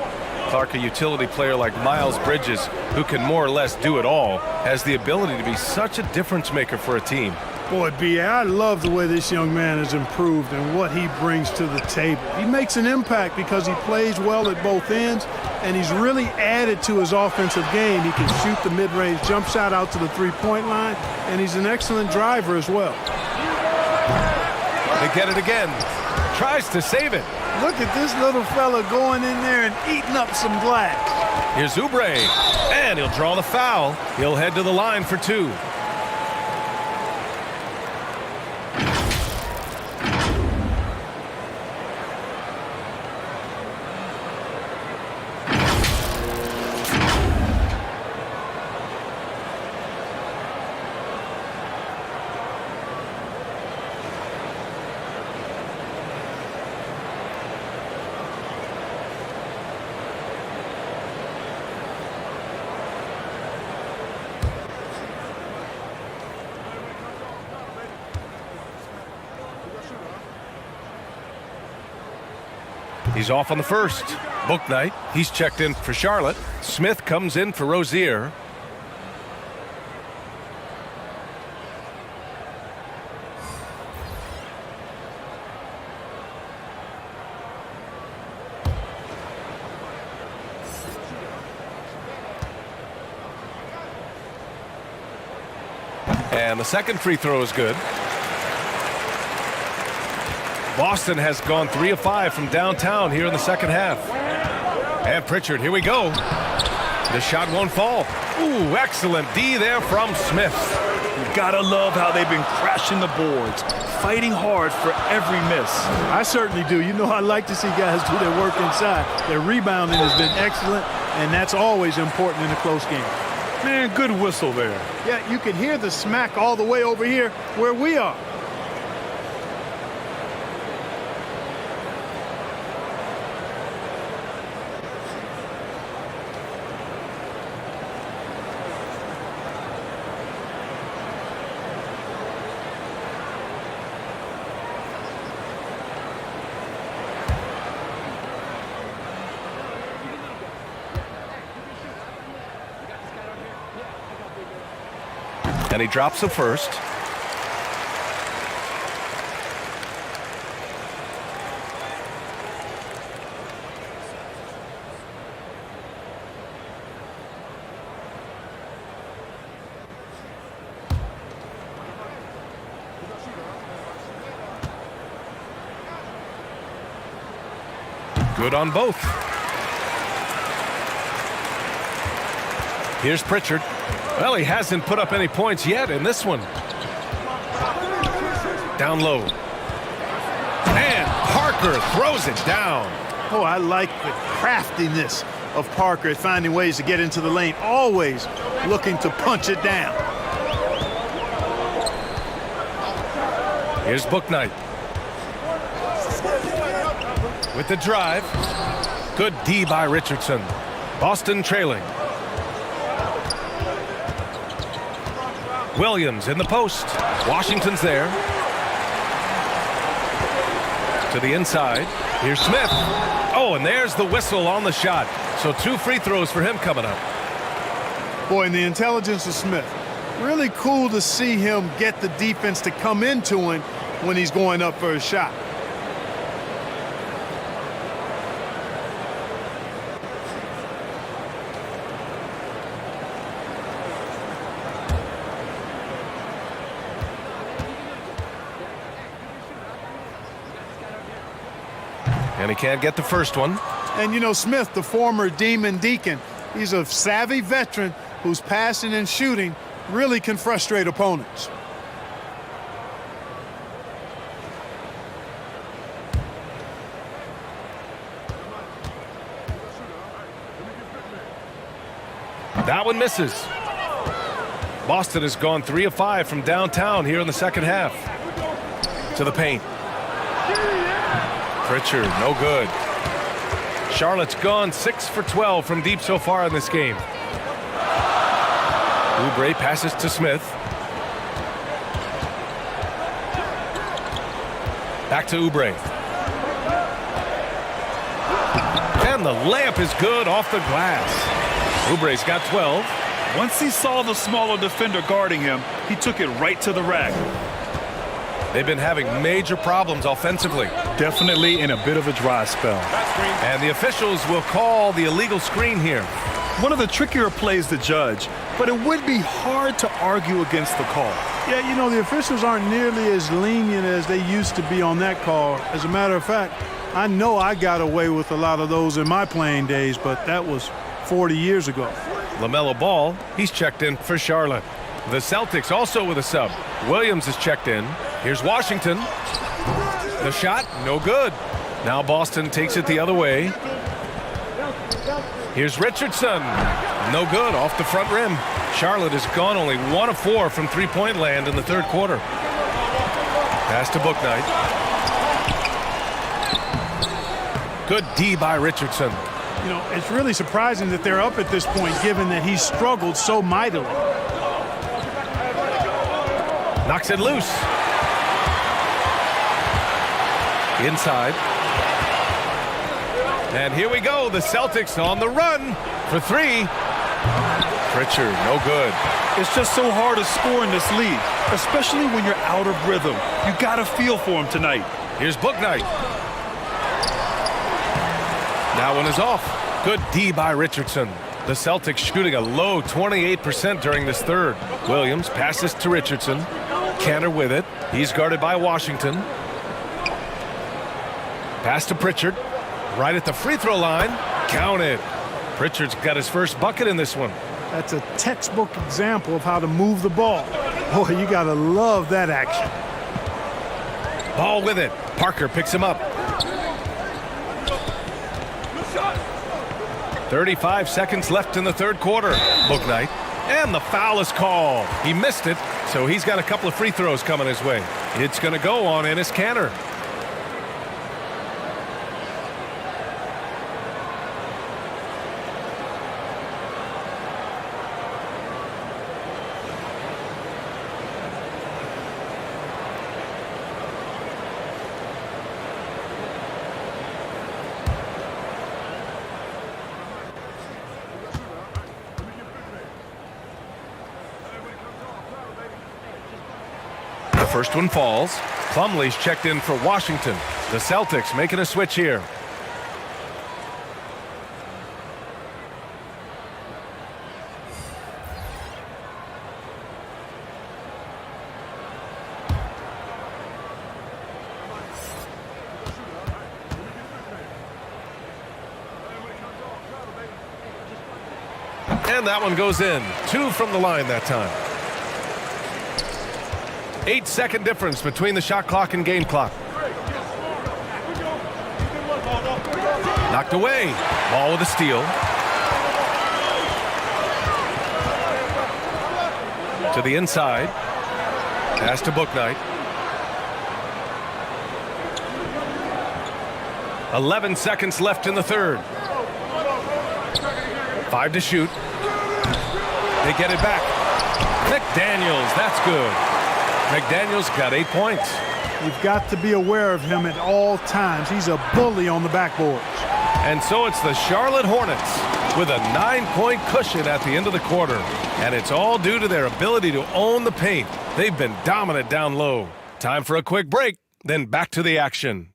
Clark, a utility player like Miles Bridges, who can more or less do it all, has the ability to be such a difference maker for a team. Boy, B.A., I love the way this young man has improved and what he brings to the table. He makes an impact because he plays well at both ends, and he's really added to his offensive game. He can shoot the mid-range jump shot out to the three-point line, and he's an excellent driver as well. They get it again. Tries to save it. Look at this little fella going in there and eating up some glass. Here's Oubre, and he'll draw the foul. He'll head to the line for 2. He's off on the first. Book night. He's checked in for Charlotte. Smith comes in for Rozier. And the second free throw is good. Boston has gone 3 of 5 from downtown here in the second half. And Pritchard, here we go. The shot won't fall. Ooh, excellent D there from Smith. You gotta love how they've been crashing the boards, fighting hard for every miss. I certainly do. You know, I like to see guys do their work inside. Their rebounding has been excellent, and that's always important in a close game. Man, good whistle there. Yeah, you can hear the smack all the way over here where we are. And he drops the first. Good on both. Here's Pritchard. Well, he hasn't put up any points yet in this one. Down low. And Parker throws it down. Oh, I like the craftiness of Parker at finding ways to get into the lane, always looking to punch it down. Here's Bouknight. With the drive. Good D by Richardson. Boston trailing. Williams in the post. Washington's there. To the inside. Here's Smith. Oh, and there's the whistle on the shot. So 2 free throws for him coming up. Boy, and the intelligence of Smith. Really cool to see him get the defense to come into him when he's going up for a shot. And he can't get the first one. And you know, Smith, the former Demon Deacon, he's a savvy veteran whose passing and shooting really can frustrate opponents. That one misses. Boston has gone 3 of 5 from downtown here in the second half. To the paint. Pritchard, no good. Charlotte's gone 6 for 12 from deep so far in this game. Oubre passes to Smith. Back to Oubre. And the layup is good off the glass. Oubre's got 12. Once he saw the smaller defender guarding him, he took it right to the rack. They've been having major problems offensively. Definitely in a bit of a dry spell. And the officials will call the illegal screen here. One of the trickier plays to judge, but it would be hard to argue against the call. Yeah, you know, the officials aren't nearly as lenient as they used to be on that call. As a matter of fact, I know I got away with a lot of those in my playing days, but that was 40 years ago. LaMelo Ball, he's checked in for Charlotte. The Celtics also with a sub. Williams is checked in. Here's Washington. The shot, no good. Now Boston takes it the other way. Here's Richardson. No good, off the front rim. Charlotte has gone only 1 of 4 from three-point land in the third quarter. Pass to Bouknight. Good D by Richardson. You know, it's really surprising that they're up at this point, given that he struggled so mightily. Knocks it loose. Inside. And here we go. The Celtics on the run for 3. Pritchard, no good. It's just so hard to score in this league, especially when you're out of rhythm. You got to feel for him tonight. Here's Bouknight. That one is off. Good D by Richardson. The Celtics shooting a low 28% during this third. Williams passes to Richardson. Cantor with it. He's guarded by Washington. Pass to Pritchard. Right at the free throw line. Counted. Pritchard's got his first bucket in this one. That's a textbook example of how to move the ball. Boy, you got to love that action. Ball with it. Parker picks him up. 35 seconds left in the third quarter. Bouknight. And the foul is called. He missed it, so he's got a couple of free throws coming his way. It's going to go on Enes Kanter. The first one falls. Plumlee's checked in for Washington. The Celtics making a switch here. And that one goes in. 2 from the line that time. 8-second difference between the shot clock and game clock. Knocked away. Ball with a steal. To the inside. Pass to Bouknight. 11 seconds left in the third. 5 to shoot. They get it back. McDaniels, that's good. McDaniels got 8 points. You've got to be aware of him at all times. He's a bully on the backboards. And so it's the Charlotte Hornets with a 9-point cushion at the end of the quarter. And it's all due to their ability to own the paint. They've been dominant down low. Time for a quick break, then back to the action.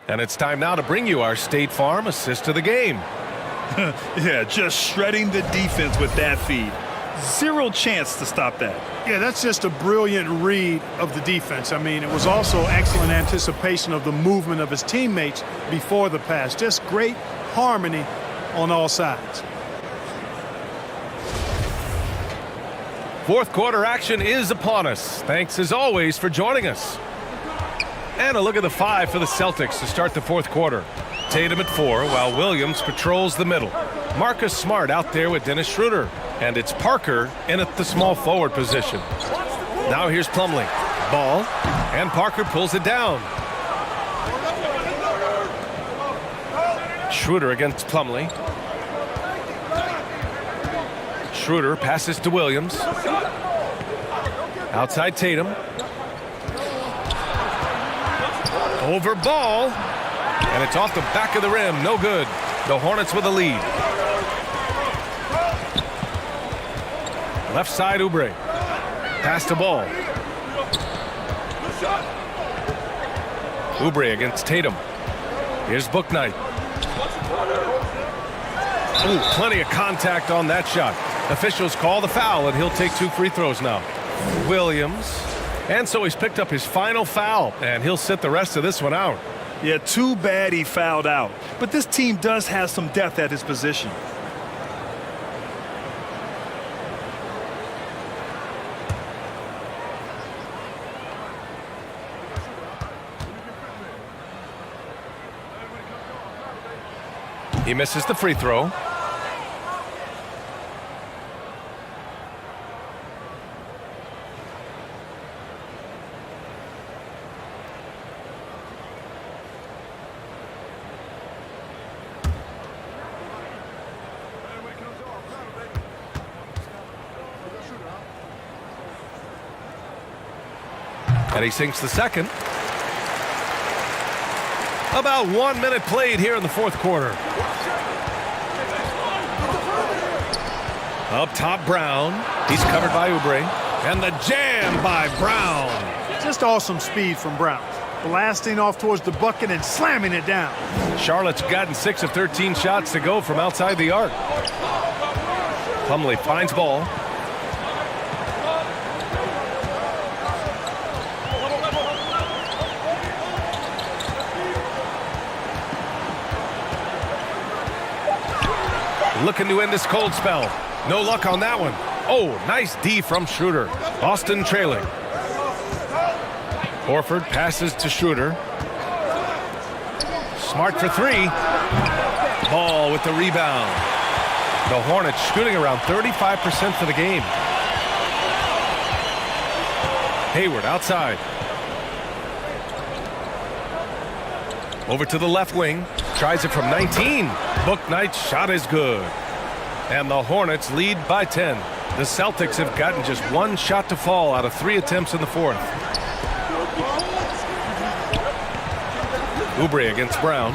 And it's time now to bring you our State Farm assist of the game. Yeah, just shredding the defense with that feed. Zero chance to stop that. Yeah, that's just a brilliant read of the defense. I mean, it was also excellent anticipation of the movement of his teammates before the pass. Just great harmony on all sides. Fourth quarter action is upon us. Thanks as always for joining us. And a look at the 5 for the Celtics to start the fourth quarter. Tatum at 4 while Williams patrols the middle. Marcus Smart out there with Dennis Schroeder. And it's Parker in at the small forward position. Now here's Plumlee. Ball. And Parker pulls it down. Schroeder against Plumlee. Schroeder passes to Williams. Outside Tatum. Over ball, and it's off the back of the rim. No good. The Hornets with a lead. Left side, Oubre. Pass to Ball. Oubre against Tatum. Here's Bouknight. Ooh, plenty of contact on that shot. Officials call the foul, and he'll take 2 free throws now. Williams. And so he's picked up his final foul, and he'll sit the rest of this one out. Yeah, too bad he fouled out. But this team does have some depth at his position. He misses the free throw. And he sinks the second. About 1 minute played here in the fourth quarter. Up top, Brown. He's covered by Oubre. And the jam by Brown. Just awesome speed from Brown. Blasting off towards the bucket and slamming it down. Charlotte's gotten 6 of 13 shots to go from outside the arc. Plumlee finds Ball. Looking to end this cold spell. No luck on that one. Oh, nice D from Schroeder. Boston trailing. Horford passes to Schroeder. Smart for 3. Ball with the rebound. The Hornets shooting around 35% for the game. Hayward outside. Over to the left wing. Tries it from 19. Bouknight's shot is good. And the Hornets lead by 10. The Celtics have gotten just one shot to fall out of 3 attempts in the fourth. Oubre against Brown.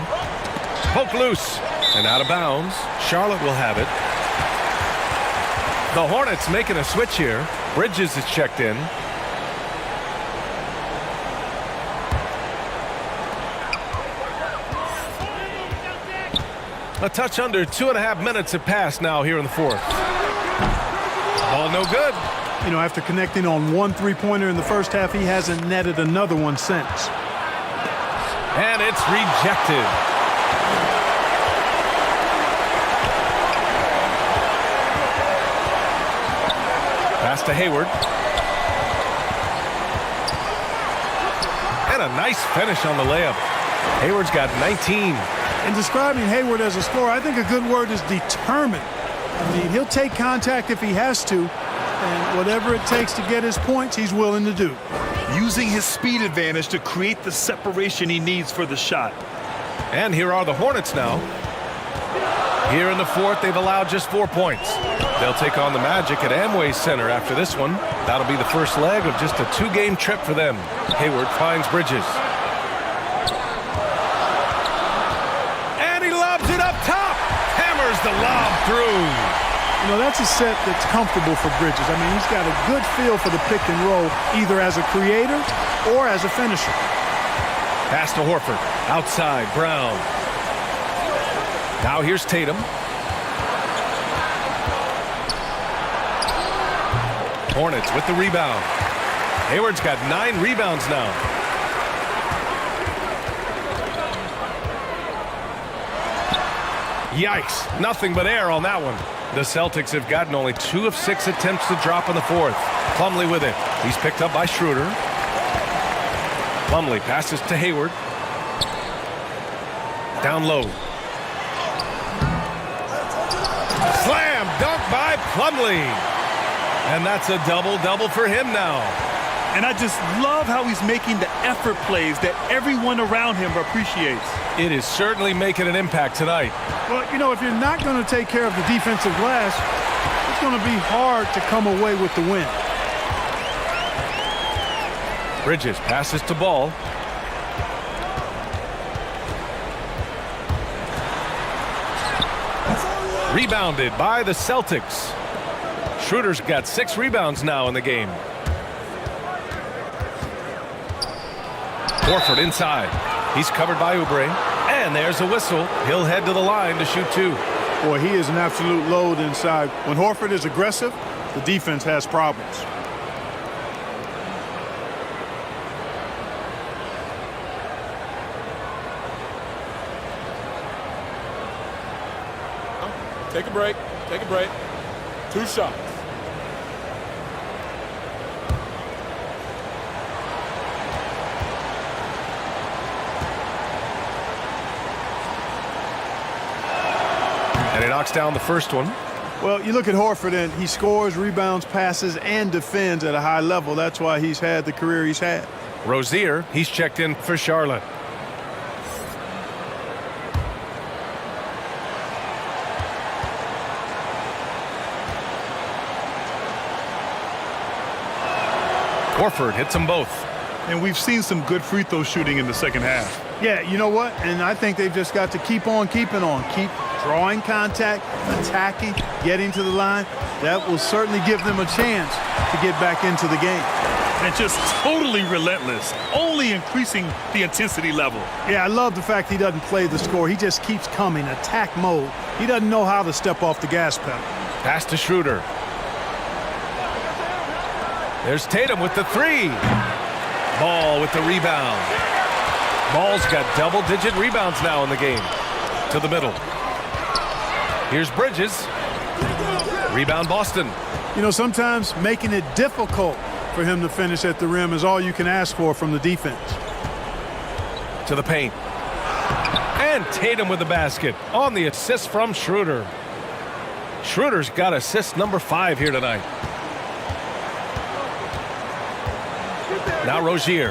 Poke loose and out of bounds. Charlotte will have it. The Hornets making a switch here. Bridges is checked in. A touch under 2.5 minutes have passed now here in the fourth. Ball no good. You know, after connecting on 1 3-pointer in the first half, he hasn't netted another one since. And it's rejected. Pass to Hayward. And a nice finish on the layup. Hayward's got 19. In describing Hayward as a scorer, I think a good word is determined. I mean, he'll take contact if he has to, and whatever it takes to get his points, he's willing to do. Using his speed advantage to create the separation he needs for the shot. And here are the Hornets now. Here in the fourth, they've allowed just 4 points. They'll take on the Magic at Amway Center after this one. That'll be the first leg of just a 2-game trip for them. Hayward finds Bridges. It up top, hammers the lob through. You know, that's a set that's comfortable for Bridges. I mean, he's got a good feel for the pick and roll, either as a creator or as a finisher. Pass to Horford, outside, Brown. Now here's Tatum. Hornets with the rebound. Hayward's got 9 rebounds now. Yikes, nothing but air on that one. The Celtics have gotten only 2 of 6 attempts to drop in the fourth. Plumlee with it. He's picked up by Schroeder. Plumlee passes to Hayward. Down low. Slam dunk by Plumlee. And that's a double-double for him now. And I just love how he's making the effort plays that everyone around him appreciates. It is certainly making an impact tonight. Well, you know, if you're not going to take care of the defensive glass, it's going to be hard to come away with the win. Bridges passes to Ball. Rebounded by the Celtics. Schroeder's got 6 rebounds now in the game. Horford inside. He's covered by Oubre. And there's a whistle. He'll head to the line to shoot 2. Boy, he is an absolute load inside. When Horford is aggressive, the defense has problems. Take a break. Take a break. 2 shots. And he knocks down the first one. Well, you look at Horford, and he scores, rebounds, passes, and defends at a high level. That's why he's had the career he's had. Rozier, he's checked in for Charlotte. Horford hits them both. And we've seen some good free throw shooting in the second half. Yeah, you know what? And I think they've just got to keep on keeping on. Keep drawing contact, attacking, getting to the line. That will certainly give them a chance to get back into the game. And just totally relentless, only increasing the intensity level. Yeah, I love the fact he doesn't play the score. He just keeps coming, attack mode. He doesn't know how to step off the gas pedal. Pass to Schroeder. There's Tatum with the 3. Ball with the rebound. Ball's got double-digit rebounds now in the game. To the middle. Here's Bridges. Rebound Boston. You know, sometimes making it difficult for him to finish at the rim is all you can ask for from the defense. To the paint. And Tatum with the basket on the assist from Schroeder. Schroeder's got assist number 5 here tonight. Now Rozier.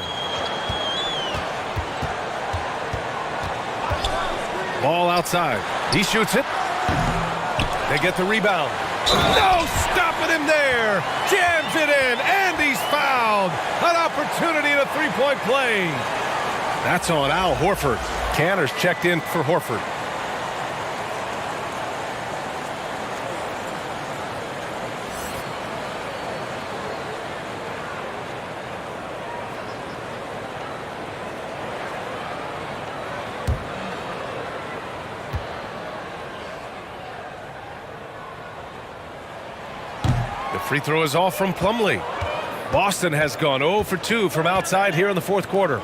Ball outside. He shoots it. They get the rebound. No stopping him there. Jams it in, and he's fouled. An opportunity in a three-point play. That's on Al Horford. Cantor's checked in for Horford. The free throw is off from Plumlee. Boston has gone 0 for 2 from outside here in the fourth quarter.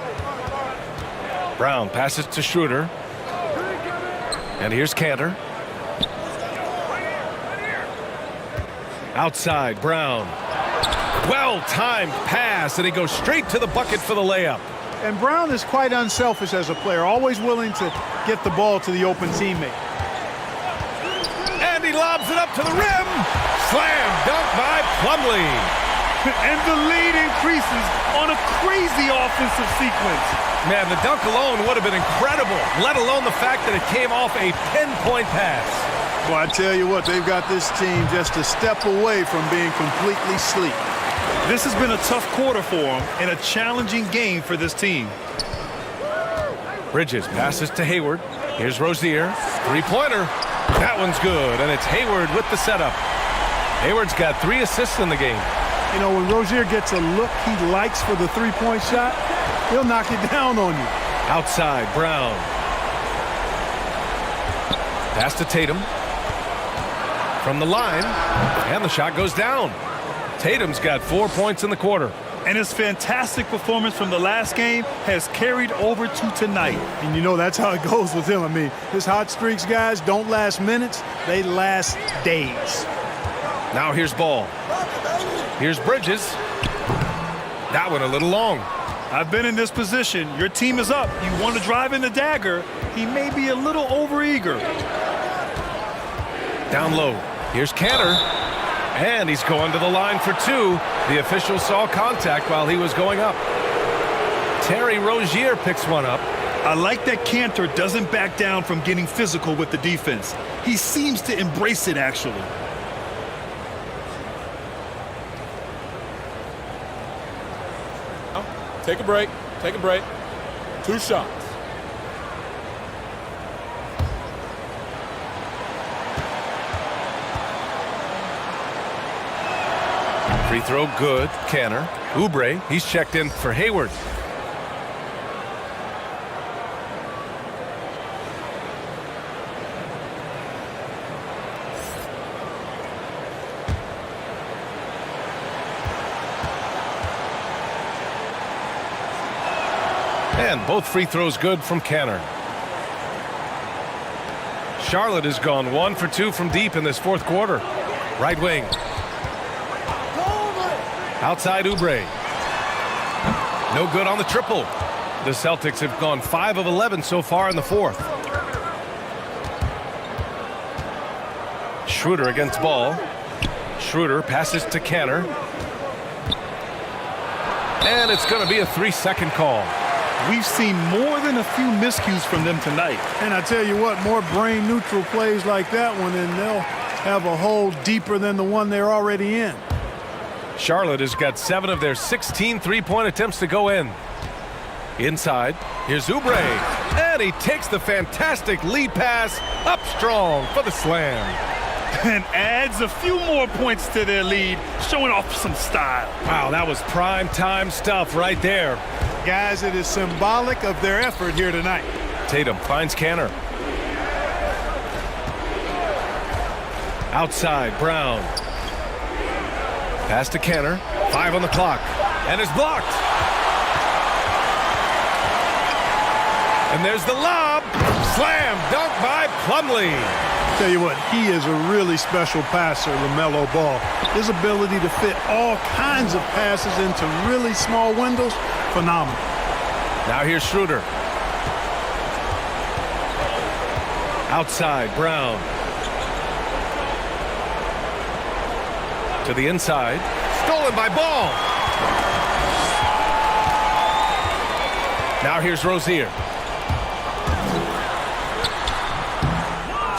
Brown passes to Schroeder. And here's Cantor. Outside, Brown. Well-timed pass, and he goes straight to the bucket for the layup. And Brown is quite unselfish as a player, always willing to get the ball to the open teammate. And he lobs it up to the rim. Slam dunk by Plumlee. And the lead increases on a crazy offensive sequence. Man, the dunk alone would have been incredible, let alone the fact that it came off a pinpoint pass. Well, I tell you what, they've got this team just a step away from being completely sleep. This has been a tough quarter for them and a challenging game for this team. Bridges passes to Hayward. Here's Rozier. Three-pointer. That one's good, and it's Hayward with the setup. Hayward's got 3 assists in the game. You know, when Rozier gets a look he likes for the three-point shot, he'll knock it down on you. Outside, Brown. Pass to Tatum. From the line, and the shot goes down. Tatum's got 4 points in the quarter. And his fantastic performance from the last game has carried over to tonight. And you know that's how it goes with him. I mean, his hot streaks, guys, don't last minutes. They last days. Now here's Ball. Here's Bridges. That one a little long. I've been in this position. Your team is up. You want to drive in the dagger. He may be a little overeager. Down low. Here's Cantor. And he's going to the line for 2. The official saw contact while he was going up. Terry Rozier picks one up. I like that Cantor doesn't back down from getting physical with the defense. He seems to embrace it, actually. Take a break. Take a break. 2 shots. Free throw good. Cantor. Oubre, he's checked in for Hayward. And both free throws good from Cantor. Charlotte has gone 1 for 2 from deep in this fourth quarter. Right wing. Outside Oubre. No good on the triple. The Celtics have gone 5 of 11 so far in the fourth. Schroeder against Ball. Schroeder passes to Cantor. And it's going to be a 3-second call. We've seen more than a few miscues from them tonight. And I tell you what, more brain-neutral plays like that one, and they'll have a hole deeper than the one they're already in. Charlotte has got 7 of their 16 three-point attempts to go in. Inside, here's Oubre. And he takes the fantastic lead pass up strong for the slam. And adds a few more points to their lead, showing off some style. Wow, that was prime time stuff right there. Guys, it is symbolic of their effort here tonight. Tatum finds Cantor. Outside, Brown. Pass to Cantor. 5 on the clock. And it's blocked. And there's the lob. Slam dunk by Plumlee. Tell you what, he is a really special passer, LaMelo Ball. His ability to fit all kinds of passes into really small windows, phenomenal. Now here's Schroeder. Outside, Brown. To the inside. Stolen by Ball. Now here's Rozier.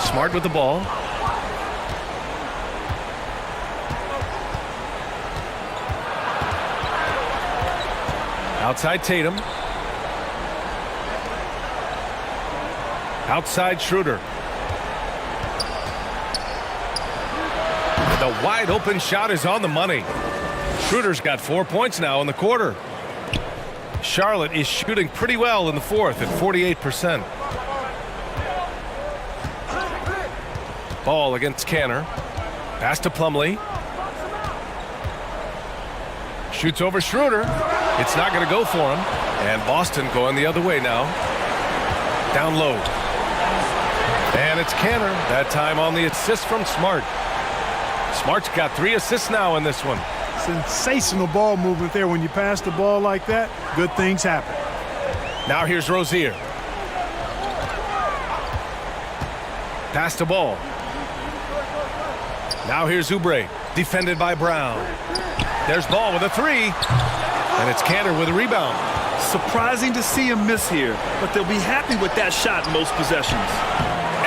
Smart with the ball. Outside Tatum. Outside Schroeder. The wide open shot is on the money. Schroeder's got 4 points now in the quarter. Charlotte is shooting pretty well in the fourth at 48%. Ball against Canner. Pass to Plumlee. Shoots over Schroeder. It's not going to go for him. And Boston going the other way now. Down low. And it's Canner. That time on the assist from Smart. Smart's got 3 assists now in this one. Sensational ball movement there. When you pass the ball like that, good things happen. Now here's Rozier. Pass to Ball. Now here's Oubre, defended by Brown. There's Ball with a 3. And it's Canner with a rebound. Surprising to see him miss here, but they'll be happy with that shot in most possessions.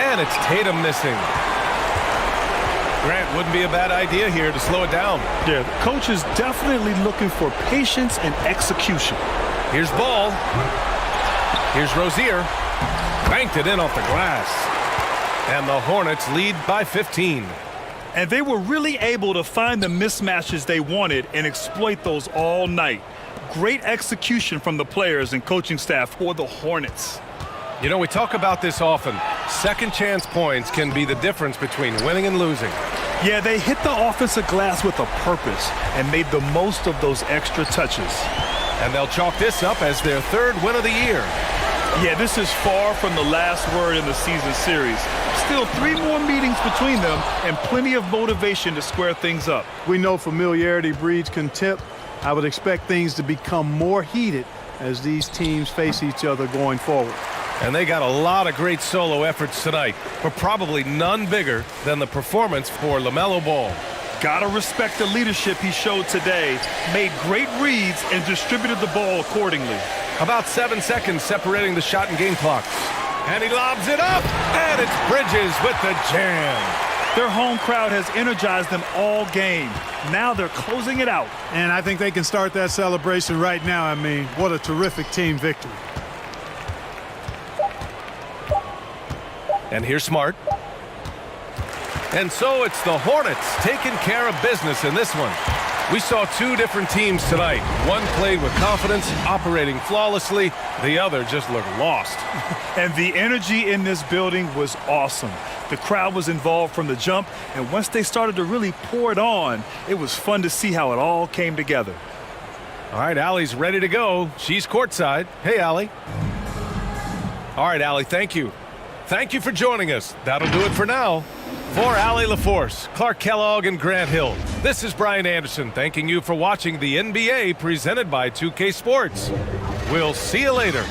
And it's Tatum missing. Grant, wouldn't be a bad idea here to slow it down. Yeah, the coach is definitely looking for patience and execution. Here's Ball. Here's Rozier. Banked it in off the glass. And the Hornets lead by 15. And they were really able to find the mismatches they wanted and exploit those all night. Great execution from the players and coaching staff for the Hornets. You know, we talk about this often. Second chance points can be the difference between winning and losing. Yeah, they hit the offensive glass with a purpose and made the most of those extra touches. And they'll chalk this up as their 3rd win of the year. Yeah, this is far from the last word in the season series. Still 3 more meetings between them and plenty of motivation to square things up. We know familiarity breeds contempt. I would expect things to become more heated as these teams face each other going forward. And they got a lot of great solo efforts tonight, but probably none bigger than the performance for LaMelo Ball. Gotta respect the leadership he showed today. Made great reads and distributed the ball accordingly. About 7 seconds separating the shot and game clocks. And he lobs it up, and it's Bridges with the jam. Their home crowd has energized them all game. Now they're closing it out. And I think they can start that celebration right now. I mean, what a terrific team victory. And here's Smart. And so it's the Hornets taking care of business in this one. We saw 2 different teams tonight. One played with confidence, operating flawlessly. The other just looked lost. And the energy in this building was awesome. The crowd was involved from the jump, and once they started to really pour it on, it was fun to see how it all came together. All right, Allie's ready to go. She's courtside. Hey, Allie. All right, Allie, thank you. Thank you for joining us. That'll do it for now. For Allie LaForce, Clark Kellogg, and Grant Hill, this is Brian Anderson thanking you for watching the NBA presented by 2K Sports. We'll see you later.